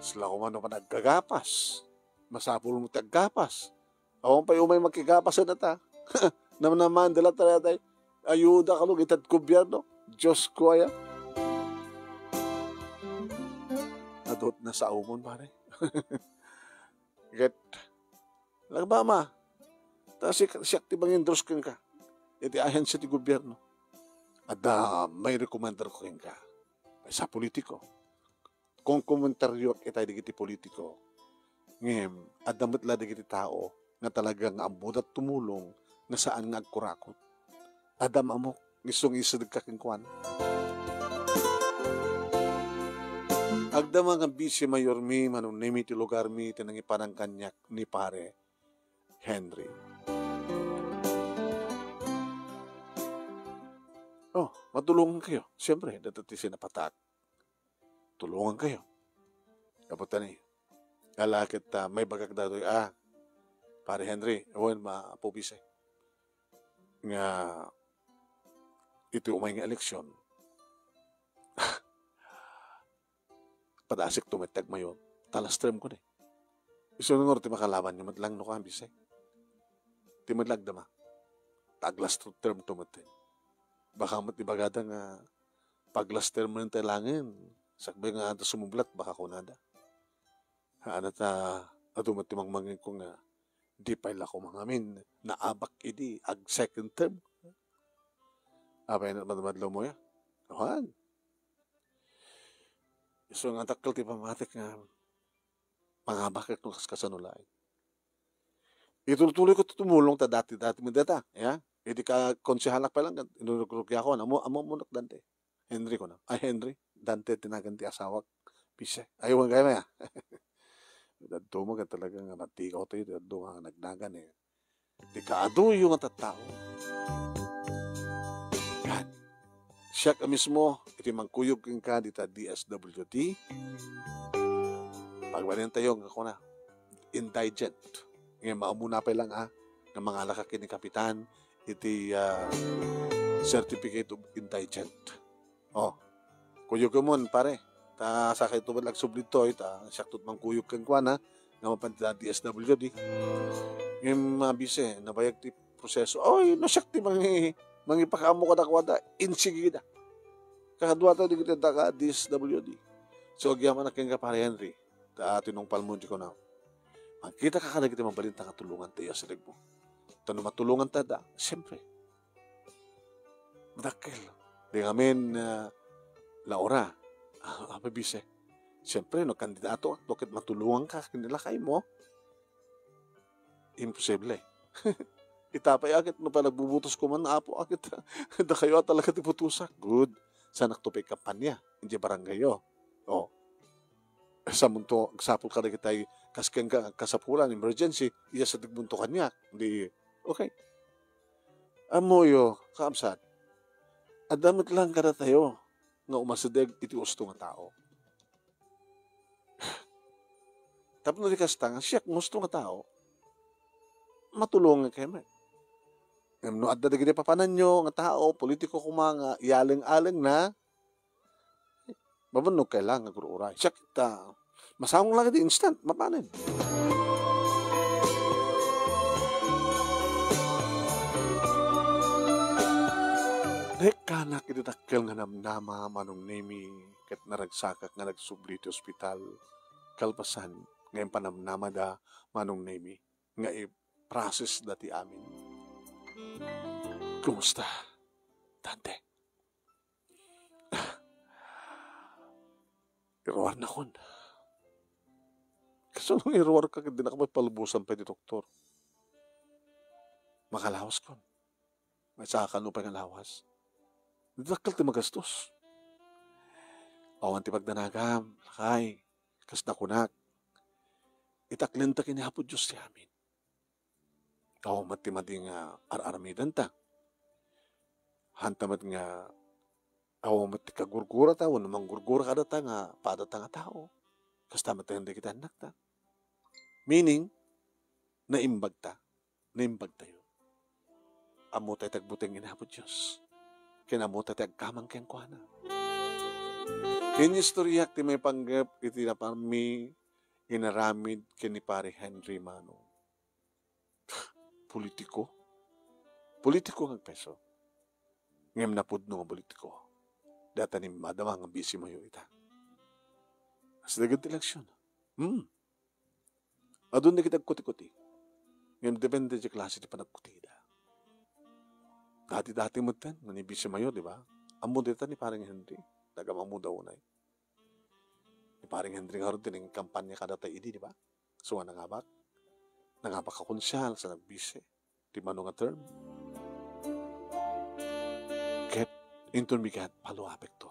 Sila ko man pa naggagapas, masapul mo taggapas. Awang pa yung may magkigapas na ta. Naman dala tayo, ayuda ka itad gobyerno, Diyos ko aya. Adot na sa umon, pare. Get, lagbama. Tapos siyak ti bangin Diyos kang ka. Iti ayan siya ti gobyerno. At may recommender ko kang ka. Sa politiko. Kung komentaryo itay digiti politiko, ngayon, at damit la digiti tao, nga talagang ambod at tumulong, na saan nga agkurakot. Adam amok, isong isa nagkakingkwan. Agda mga bisi mayor mi, manong nimi ti lugar mi, tinangipan ang kanyak ni pare Henry. Matulungan kayo. Siyempre, dati sinapatak. Tulungan kayo. Kaputan eh. Kalakit may bagag datoy. Pare Henry, ewan mapubise. Nga, ito umay nga eleksyon. Padasik tumitag mayon. Talastrem ko na eh. Iso nga ti makalaban nyo, madlang no kambise. Ti madlagdama. Taglas term tumitag. Baka matibagada nga pag-last term ng tailangin, sakbay nga ata sumublat, baka kunada. Haanat atumatimang mangin ko nga, di pala ko mga amin, naabak idi, ag second term. Apay na madmadlaw mo ya? Awan. So nga takal ti pamatik nga, mga bakit nung kasanulay. Ituloy ko tumulong ta dati-dati mo data, ya? Hindi ka konsehalak pa lang, inurugya ko, amo munok Dante. Henry ko na. Henry, Dante, tinaganti asawak. Pise. Ayaw nga kaya. Dadto mo ka talaga nga matikaw tayo, dadto nga nagnagan eh. Di ka ado yung tatao. Yan. Siya ka mismo, iti mangkuyog kang ka dita DSWD. Pagbalin tayo, ako na, indigent. Ngayon, maumuna pa lang ng mga lakakin ni Kapitan, iti certificate of indigent. Kuyog ka mon, pare. Ta sakay ito ba lagsublit to, siyaktot mang kuyog kang kwana, nga mapantila DSWD. Ngayon mabise, nabayag ti proseso. Nasyakti mangipakaamo ka na kwada, insigida. Kakadwa tayo di kita ka DSWD. So, agyaman na kang ka, pare Henry, tinong palmundi ko na, magkita ka na kita mabalintang katulungan tayo sa mo. Tanong matulungan tada, siyempre. Madakil. Di ngamin, laura, mabise. Siyempre, no, kandidato, bakit matulungan ka, kinilakay mo? Imposible. Itapay agad, no, pa nagbubutos ko man, apo agad, da kayo talaga tiputusak. Good. Sa naktupay kampanya, hindi baranggayo. Sa munto, agsapol ka na kitay, kasken ka, kasapulan, emergency, iya sa tigbunto kanya. Hindi, okay. Amoyo, kaamsat. Adamit lang ka na tayo nga umasadeg iti gusto nga tao. Tapos na di kastang, siyak gusto nga tao, matulungan kayo man. No, at dadagin papanan nyo nga tao, politiko kumanga, iyaling-aling na, mabanog kailangan nga gururay. Siyak, masawang lang iti instant, mapanin. Kanak iti takkel nga namnama manong nemi ket naragsakak nga nagsubli ti ospital kalpasan ngayon panamnama da manong nemi nga i-process dati amin. Kumusta, Dante? Iruar na kon. Kasi nung iruar ka, hindi na ka magpalubusan pa di doktor. Makalawas kon. May saka no pa nga lawas. Dakal ti magastos. Awan ti pagdanagam, lakay, kas nakunak. Itaklin ta kinihapod Diyos ti amin. Awan mati nga ar-aramidan ta. Hantamat nga Awa mo ti kagurgura ta, wano mang gurgura ka data nga, padata nga tao. Kasta matanda kita anak ta. Meaning, naimbag tayo. Amo tayo tagbuting inabot Diyos. Kinamo tayo tagkamang keng kuhana. Kinistoryak ti may panggap, iti na parmi, inaramid kini pare Henry Manong. Politiko ng peso. Ngem napudno nga politiko. Data ni madama nga busy mo yung ita. As dagat eleksyon. Adun na kita kuti-kuti. Ngem depende sa klase di panagkuti da. Dati mo ten, manibisi mayo, di ba? Amo dita ni parang Henry. Nagamamu daw na ni parang Henry nga rin din ang kampanya kada tayo di ba? So, nangabak ka konsyal sa nagbisi. Di mano nga term. Ket, inton bigat, paluapek to.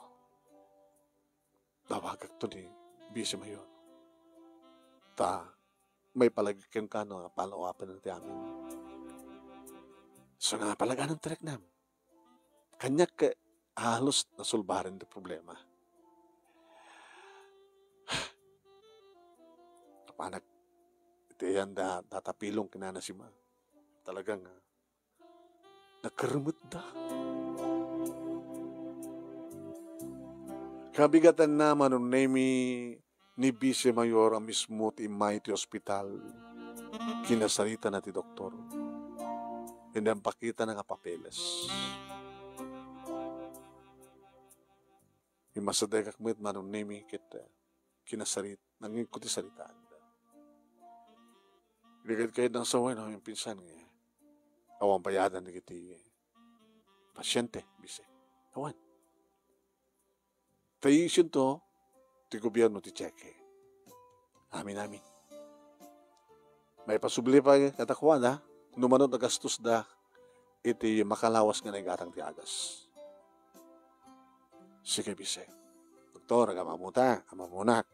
Tawagak to ni bisi mayo. May palagyan ka no, paluapan natin amin. So nga palagan ng trek nam. Kanya ka halos nasulbaran ng problema. Kapanak, ito yan tatapilong kinanasima. Talagang nakarumot da. Kabigatan naman ng ni Vice Mayor ang mismo ti Mighty Hospital. Kinasarita na ti doktor. Hindi ang pakita ng papeles. Imasaday kakmit manong nemi kita kinasarit, nanging kuti saritaan. Ligad kayo ng sawan ng yung pinsan nga. Awang bayadan na kiti pasyente, bise. Awan. Tayo to, ti gobyerno ti Cheque. Amin. May pasubli pa katakwan ha. Numanot na gastos da iti makalawas nga naigatang ti agas. Sige, bise. Doktor, amamunak.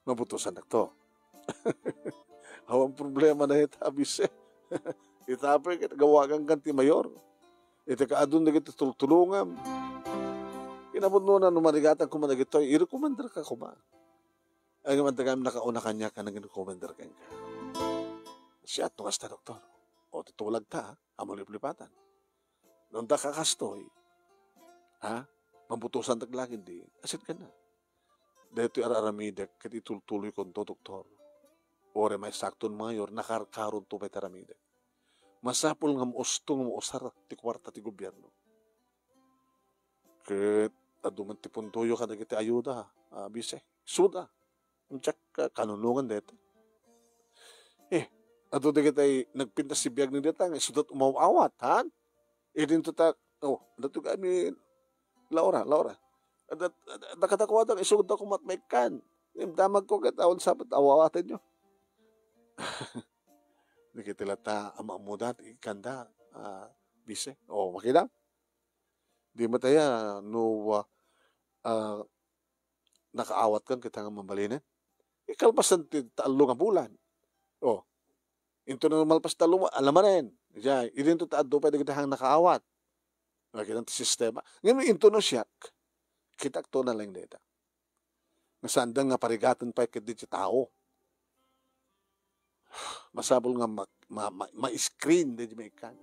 Mabutusan na to. Awang problema na ita, bise. Itapay kita gawagan kanti mayor. Ita kaadun na kita tultulungan. Kinabot mo na numarigatang kumanagito, i-recommender ka kuma. Ay naman tagam nakauna kanya ka nang i-recommender ka. Siya tungas ta, doktor. O titulag ta, amulip-lipatan. Noon ta kakastoy, mabutusan taglagin di, asit ka na. Dahil ito araramidek, kati tultuloy kon to, doktor. Ore may sakton mayor, nakarkaron to may taramidek. Masapol nga maustong mausar ti kwarta ti gobyerno. Ket aduman ti puntuyo ka na kiti ayuda, bise, suda. Tsak kanunungan dito. Ato da kita'y nagpintas si biyag ng dita, sudat umawawat, ha? Idin to ta, dato kami, Laura. Nakatakwad ang isugod ako matmaykan. Damag ko katawon sabat, awawatan nyo. Nakitilata, amamudat, ikanda, bise. Makita? Di mataya, nakaawat kan kita nga mambalinin. Ikalpasan ti talo nga bulan. Into na malpas talo, alam mo rin. Idin to taado pa kita hang nakaawat. Nakita ti sistema. Ngayon, into no siyak, kita to na lang dita. Nasandang nga parigatan pa ikit di tao. Masabol nga ma-screen di may ikan.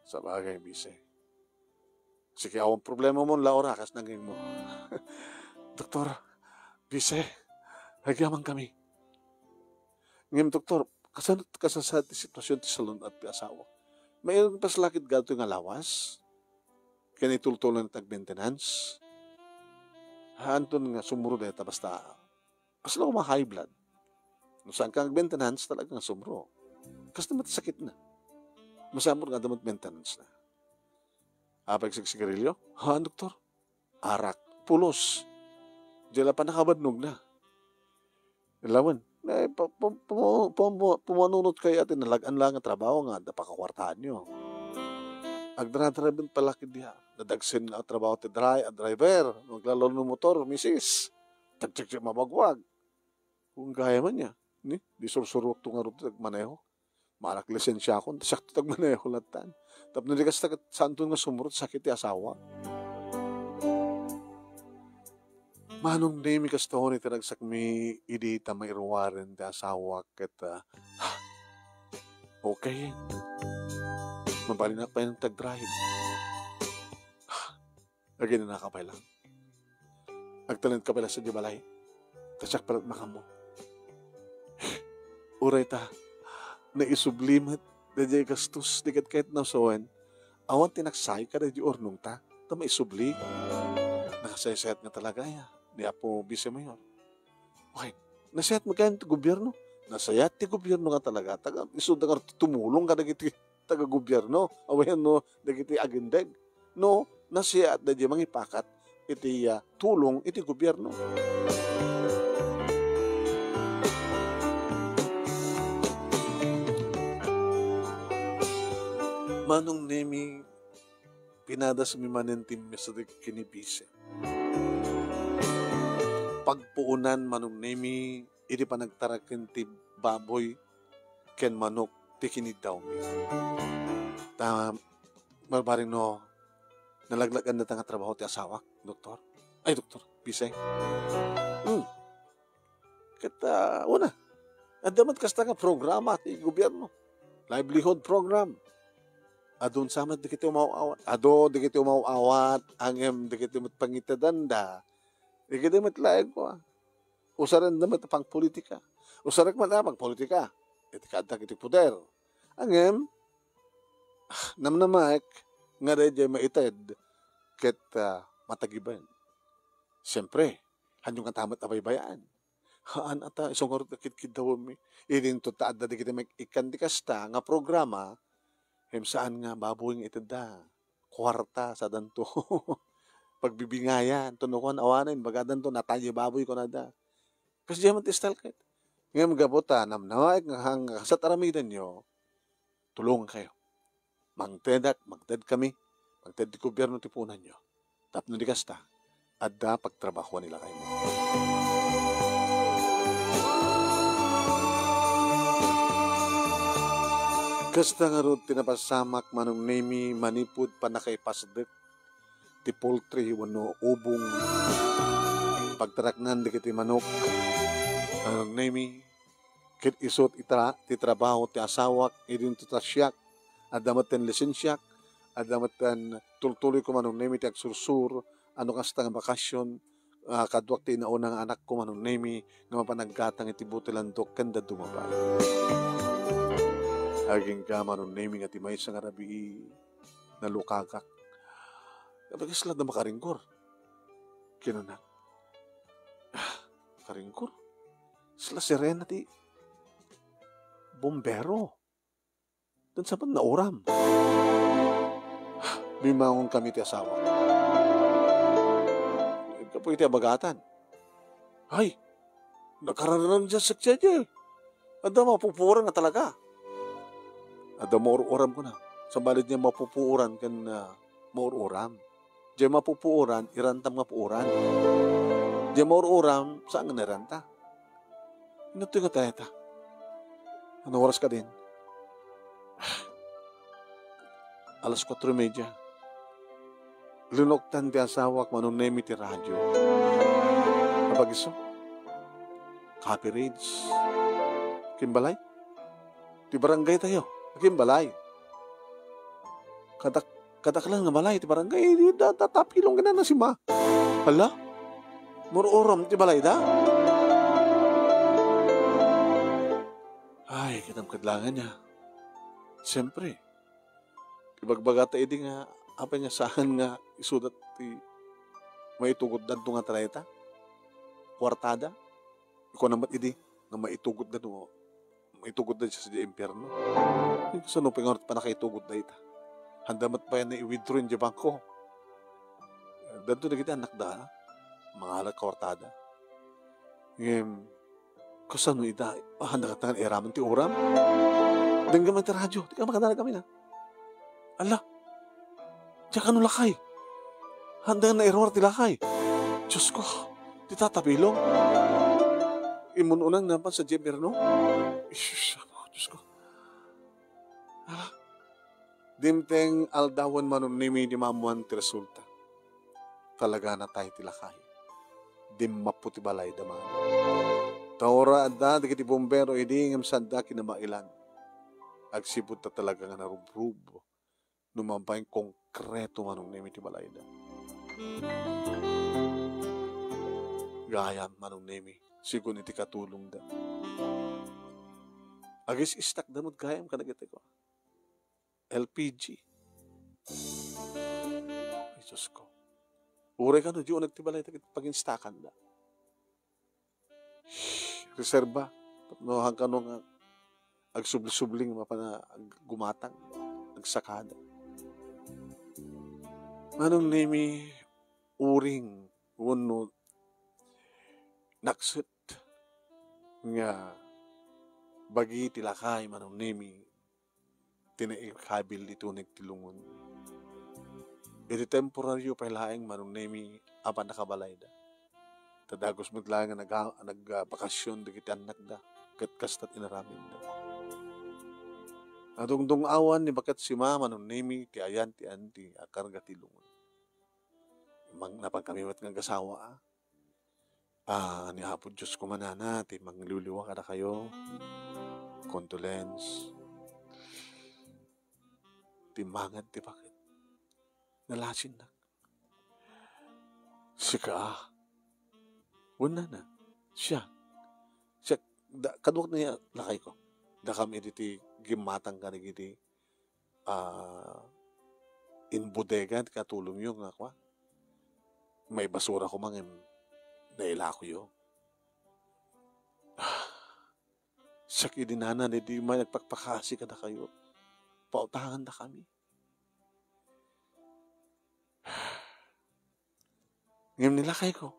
Sa bagay, bise. Sige, awang problema mo, Laura, kas naging mo. Doktor, bise, nagyaman kami. Ngayon, doktor, kasasad ti sitwasyon ti salon at ti asawa. Mayroon pa salakit gato nga lawas. Kaya itultulan ng tag-maintenance. Haanton nga sumuro deta basta. Kasi lang high blood. Nung saan kang maintenance talagang sumuro. Kasi naman sakit na. Masamor nga damat maintenance na. Apag sigarilyo? Doktor? Arak. Pulos. Diyan pa nakabadnog na. Ilawan. Pumanunod kayo at inalagaan lang ang trabaho nga, napakakwartahan nyo. Agdara-driven palaki diha. Nadagsin nga ang trabaho ti driver, maglalaro ng motor, misis. Tag-tag-tag mabagwag. Kung gaya man niya, di sursurok to nga rin nagmaneho. Marak lisensya ako, sakto tagmaneho latan. Tapno di kas santo nga sumurot sakit ti asawa. Manong nemi kas taon iti nagsakmi idita mairuwaren ti asawa ket okay. Mabalinak pa yung tag-drive. Lagi na nakapay lang. Agtalent ka pala sa di balay. Tasyak palat makamo. Uray ta, naisublimat, dadya gastos, dikat kahit nausawan, awan tinaksay ka dadya ornong ta, ta maisubli. Nakasayasayat nga talaga ya, di Apo Vice Mayor. Okay, nasayat mo kayo gobyerno? Nasayat ti gobyerno nga talaga, isod nga tumulong ka dagiti taga-gobyerno, awayan no, dagiti agendeg. No, nasayat dadya mangipakat, iti tulong iti gobyerno. Manong nemi pinadas mi manentim sa kinibise. Pagpuunan manong nemi iti panagtaraken ti baboy ken manok ti kinidaw mi. Ta malbaring no nalaglagan na nga trabaho ti asawa, doktor. Ay, doktor, Bisay. Kata, una, adamat kasta nga programa ti gobyerno. Livelihood program. Adun sama di kiti umawawat. Ado di kiti umawawat. Angem di kiti matpangitadanda. Di kiti matlaeg ko. Usaran na matapang politika. Usarak matapang politika. Iti kada kiti puder. Angem, namnamak, nga dahil maited, ket matagiban. Siyempre, hanyong katamat abaybayaan. Haan ata, isang orot na kitkid daw mi. Idin to taad na di kita may ikan di kasta nga programa, saan nga babuing itada, kwarta sa danto. Pagbibingayan, tunukuan awanin, bagadan to, nataya baboy ko na da. Kasi diyan matistal kahit. Ngayon magabuta, namnawaik nga hang sa taramidan nyo, tulungan kayo. Magted kami, magted di gobyerno tipunan nyo. Tapno di kasta, adda pagtrabaho nila kayo. Kasta nga ron tinapasamak manong nemi manipud pa nakaipasdet ti poultry wano ubong pagtaraknan di kiti manok manong nemi kit isot ti trabaho ti asawak idin to tasyak adamatan lisensyak adamatan tultuloy ko manong nemi ti agsursur ano kasta nga bakasyon kadwak ti naunang anak ko manong nemi nga mapanaggatang iti butilandok kanda dumabay. Aging ka manong nemi nga ti may sa ngarabi na lukakak. Kapag sila na makaringkor. Kinunan. Karingkor? Sila sirena ti bombero. Dan saban na uram. Bimangon kami ti asawa. Kapoy ti abagatan. Ay, nakararanan dyan sa kaya. Anda mapupuran na talaga. Ada maururam ko na. Sa balid niya mapupuuran kan maururam. Diya mapupuuran, irantam nga puuran. Diya maururam, saan nga niranta? Ito yung katayata. Ano oras ka din? Alas 4:30. Lunoktan ti asawak manong nemi ti radyo. Kapag iso, Copy Rage. Kimbalay? Ti barangay tayo. Kimbalay. Kadak lang nga balay, ti barangay, tatapilong ka na si ma. Hala? Mururam, ti balay da? Ay, kitang kadlangan niya. Siyempre, ibagbaga ta idi nga, apa niya saan nga isudat ti maitugod na nga talayta? Kwartada? Ikaw naman idi, nga maitugod na maitugod na siya sa impyerno. Sa nung pingarot pa nakaitugod na ita. Handamat pa yan na i-withdraw yung bangko. Danto na kita anak da, mga alat kawartada. Ngayon, kasano ita, handa ka tangan eraman ti oram. Danggaman ti radyo, di ka makadala kami na. Ala, diya ka no lakay. Handa na error ti lakay. Diyos ko, di tatabilong. Imununang naman sa Jemerno. Diyos ko. Dimteng aldawan manon nimi di mamuan ti resulta. Talaga na tayo tilakay. Dim maputi balay daman. Taora adda di kiti bombero idi ngam sanda kinamailan. Agsipot ta talaga nga narubrubo. Numampay konkreto manong nimi ti balay da. Gayam manong nimi. Sigun iti katulong da. Agis istak damot gayam kanagete ko. LPG. Ay, Diyos ko. Ure ka no, di o nagtibalay pag-instakan da. Reserba. No, hanggang no nga agsubli-subling mapana gumatang. Agsakada. Manong nimi uring wano naksit nga bagi tilakay manong nimi tinaikabil ito nagtilungon. Iti temporaryo pailaeng manong nemi apan nakabalay da. Tadagos maglang nagbakasyon da kiti anak da. Kat kastat inaramin da. Adungdung awan ni bakat si mama manong nemi ti ayan ti anti akarga tilungon. Napagkamiwat ng gasawa ni hapon Diyos ko manana ti mangluluwa kada kayo. Condolence. Timbangan ti bakit. Nalasin na. Sika wala na. Siya. Kaduak niya lakay ko. Da kami iti gimatang ka iti in bodega katulong yung nga kwa. May basura ko mangim naila ko yun. Sakit dinanan, hindi may nagpagpakasi ka na kayo. Pautahan na kami. Ngayon nilakay ko.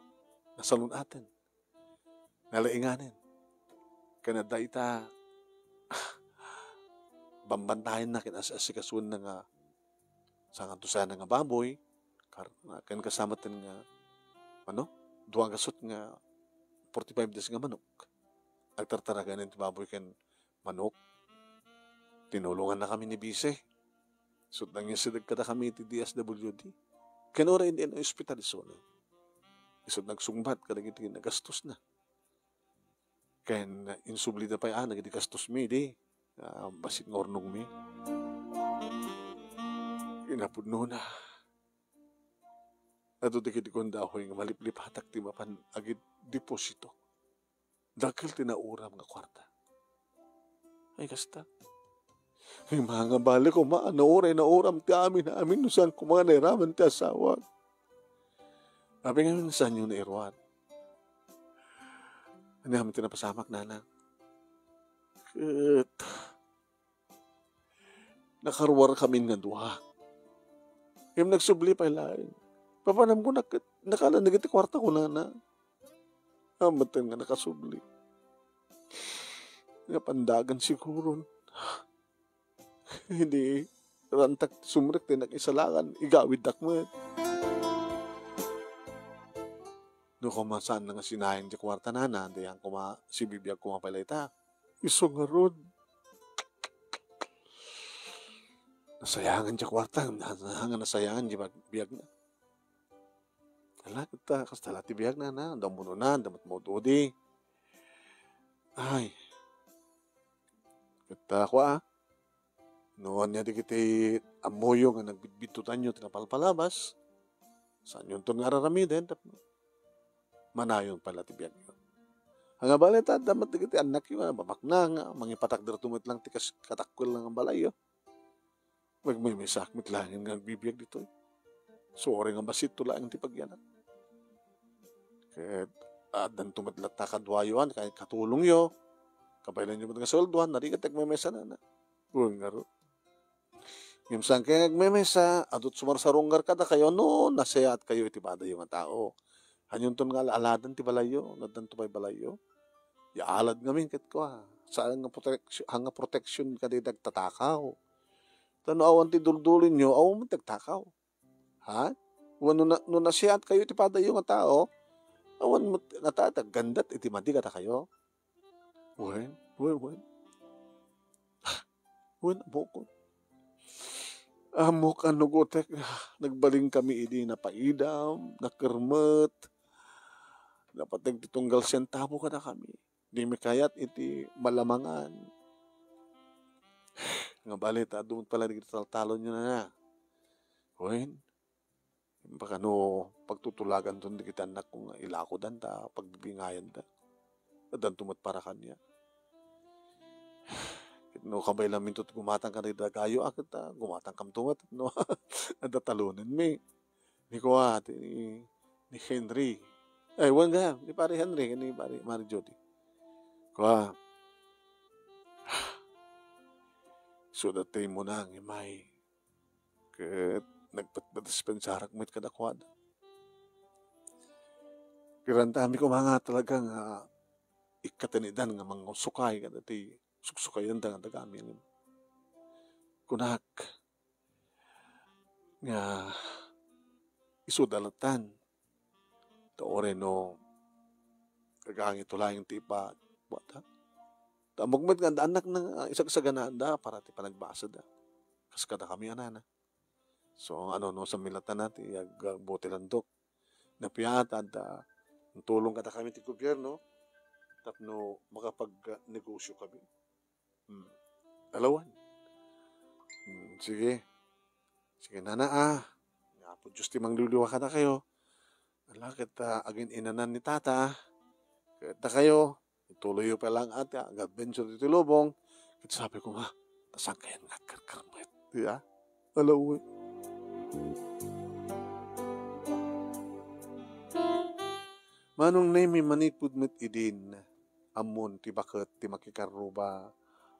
Nasalun atin. Nalainganin. Kanada ita bambantahin na kinasasikasun na nga sa kantusan nga baboy. Kan kasama tin nga duwang gasot nga 45 days nga manok. Agtartaragan ng baboy ken manok. Tinulungan na kami ni Bise. Sud nang yasidag kada kami ti DSWD. Kanora hindi na hospitalizo na. Isod nagsungbat kada iti nagastos na. Ken insubli na pa nagiti gastos mi di. Basit ngornong mi. Inapudno na. Ato di kondahoy nga maliplip hatak ti mapan agit deposito. Dakil tinauram nga kwarta. Ay kasta. Ay mga balik ko oray na oram ti amin no saan ko mga nairaman ti asawa. Sabi nga saan yung nairwan. Ano namin tinapasamak na. Nakarwar kami nga duha. Yung nagsubli pa ilain. Papanam ko nakala nagiti kwarta ko na. Amatan nga nakasubli. Napandagan siguro. Hindi rantak sumrek din nag-isalangan. Igawid dakmet. Doon ko masaan na nga sinayang di kwarta na diyan si bibiyag kumapalay ta. Iso nga ron. Nasayangan di kwarta. Nasayangan di biyag na. Ala, kita kastala ti biyag na. Damuno na, damat mo doodi. Ay. Kita ko Noon niya di kiti amoyo nga nagbitbitutan nyo tinapalpalabas. Saan yun ito nga raramiden? Manayon pala ti biyag yun. Ang balita, damat di kiti anak yun. Babak na nga. Mangipatak dar tumit lang tikas katakwil lang ang balay yun. May sakmit lang yung nagbibiyag dito. Sorry nga basit to lang ti pagyanak. Kaya dan tumatlat na kadwayoan, kaya katulong yo. Kapailan nyo mga solduan, narigat nagmemesa na. Uy nga ro. Yung saan kayo nagmemesa, adot sumarsaronggar kada kayo, nasaya at kayo itibada yung tao. Hanyong ton nga aladan ti balayo, nadan to pa'y balayo. Yaalad ngamin kat ko Saan nga protection ka di nagtatakaw. Tano awan ti duldulin nyo, awan mo nagtakaw. Ha? No nasaya at kayo itibada yung tao, awan mo natatag, gandat itimadi kata kayo. Wen. Wen, bukod. Amo kanugotek, nagbaling kami idi na paidam, nakermet, napatag titunggal sentabo kada kami. Di mi kayat iti malamangan. Nga balita, doon pala di kita talon nyo na. Kuhin, baka no, pagtutulagan doon di kita anak kung ilako dan ta, pagbibingayan ta. Adan tumat para kanya. No, kabay lamin to gumatang ka na dagayo, akit ta, gumatang kam tumat, no? Ada talunan mi. Ni ko ni Henry. Ay, wan nga, ni pare Henry, ni pare Mari Jody. Ko so datay mo na ang imay. Kat nagpatdispensarak mo it kadakwad. Kirantami ko mga talagang ikatanidan nga mga sukay ka dati suksukayan da nga dagamin. Kunak nga isudalatan taore no kagangit tulayang tipa buata. Tamagmet nga anak ng isagsaganaan da para ti panagbasa da. Kaskada kami anana. So ano no sa milatan natin yag bote landok na piyata da tulong kata kami ti gobyerno tapno makapag-negosyo kami. Alawan. Sige. Sige nana nga po Diyos ti mangluluwa ka na kayo. Alakit agin inanan ni tata. Kaya kayo. Ituloy pa lang ate.Ag-adventure dito lubong. Kaya sabi ko nga. Tasang kayan nga karkarmet. Diya? Alawan. Manong nemi manipud met idin. Amun ti baket ti makikaruba.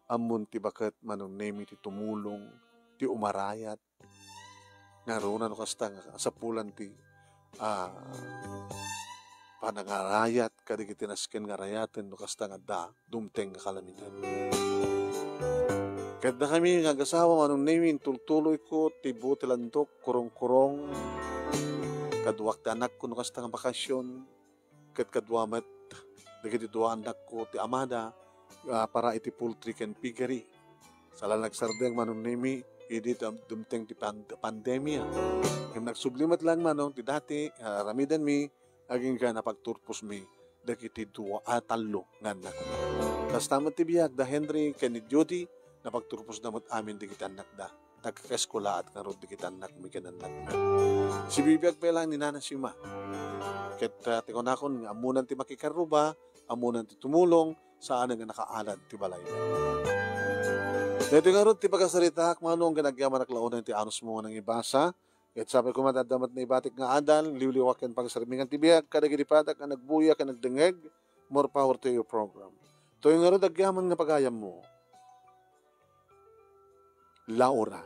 Amun ti baket manong nemi ti tumulong. Ti umarayat. Naroon ano kasta nga sa pulan ti panangarayat kadig itinasken nga rayaten no kasta nga da dumteng nga kalamitan. Kahit na kami nga gasawa manong nemi tultuloy ko ti buti landok kurong-kurong kaduwak ti anak ko no kasta nga bakasyon ket kadwamet dagiti dua anak ko ti amada para iti poultry ken piggery. Sala nagsardeng manong nemi idi dumteng ti pandemya. Yung nagsublimat lang manong ti dati ramidan mi aging ka napagturpos mi dagiti dua talo nga anak ko. Tas tamat ti biyak da Henry ken ni Jody napagturpos damot amin dagiti anak da. Nagkakaeskola at karod dagiti anak mi ken anak. Si bibiyag pa lang ni Nana Sima. Ket tikon akon amunan ti makikaruba, amunan ti tumulong saan nga nakaalad ti balay. Dito nga ron ti pagkasarita manong ganagyaman aklaunan ti anos mo nang ibasa. Ket sabi ko matadamat na ibatik nga adal, liwliwaken pagsarmingan ti biyak kadagiti patak nga nagbuya ka nagdengeg, more power to your program. To yung nga ron dagyaman nga pagayam mo. Laura.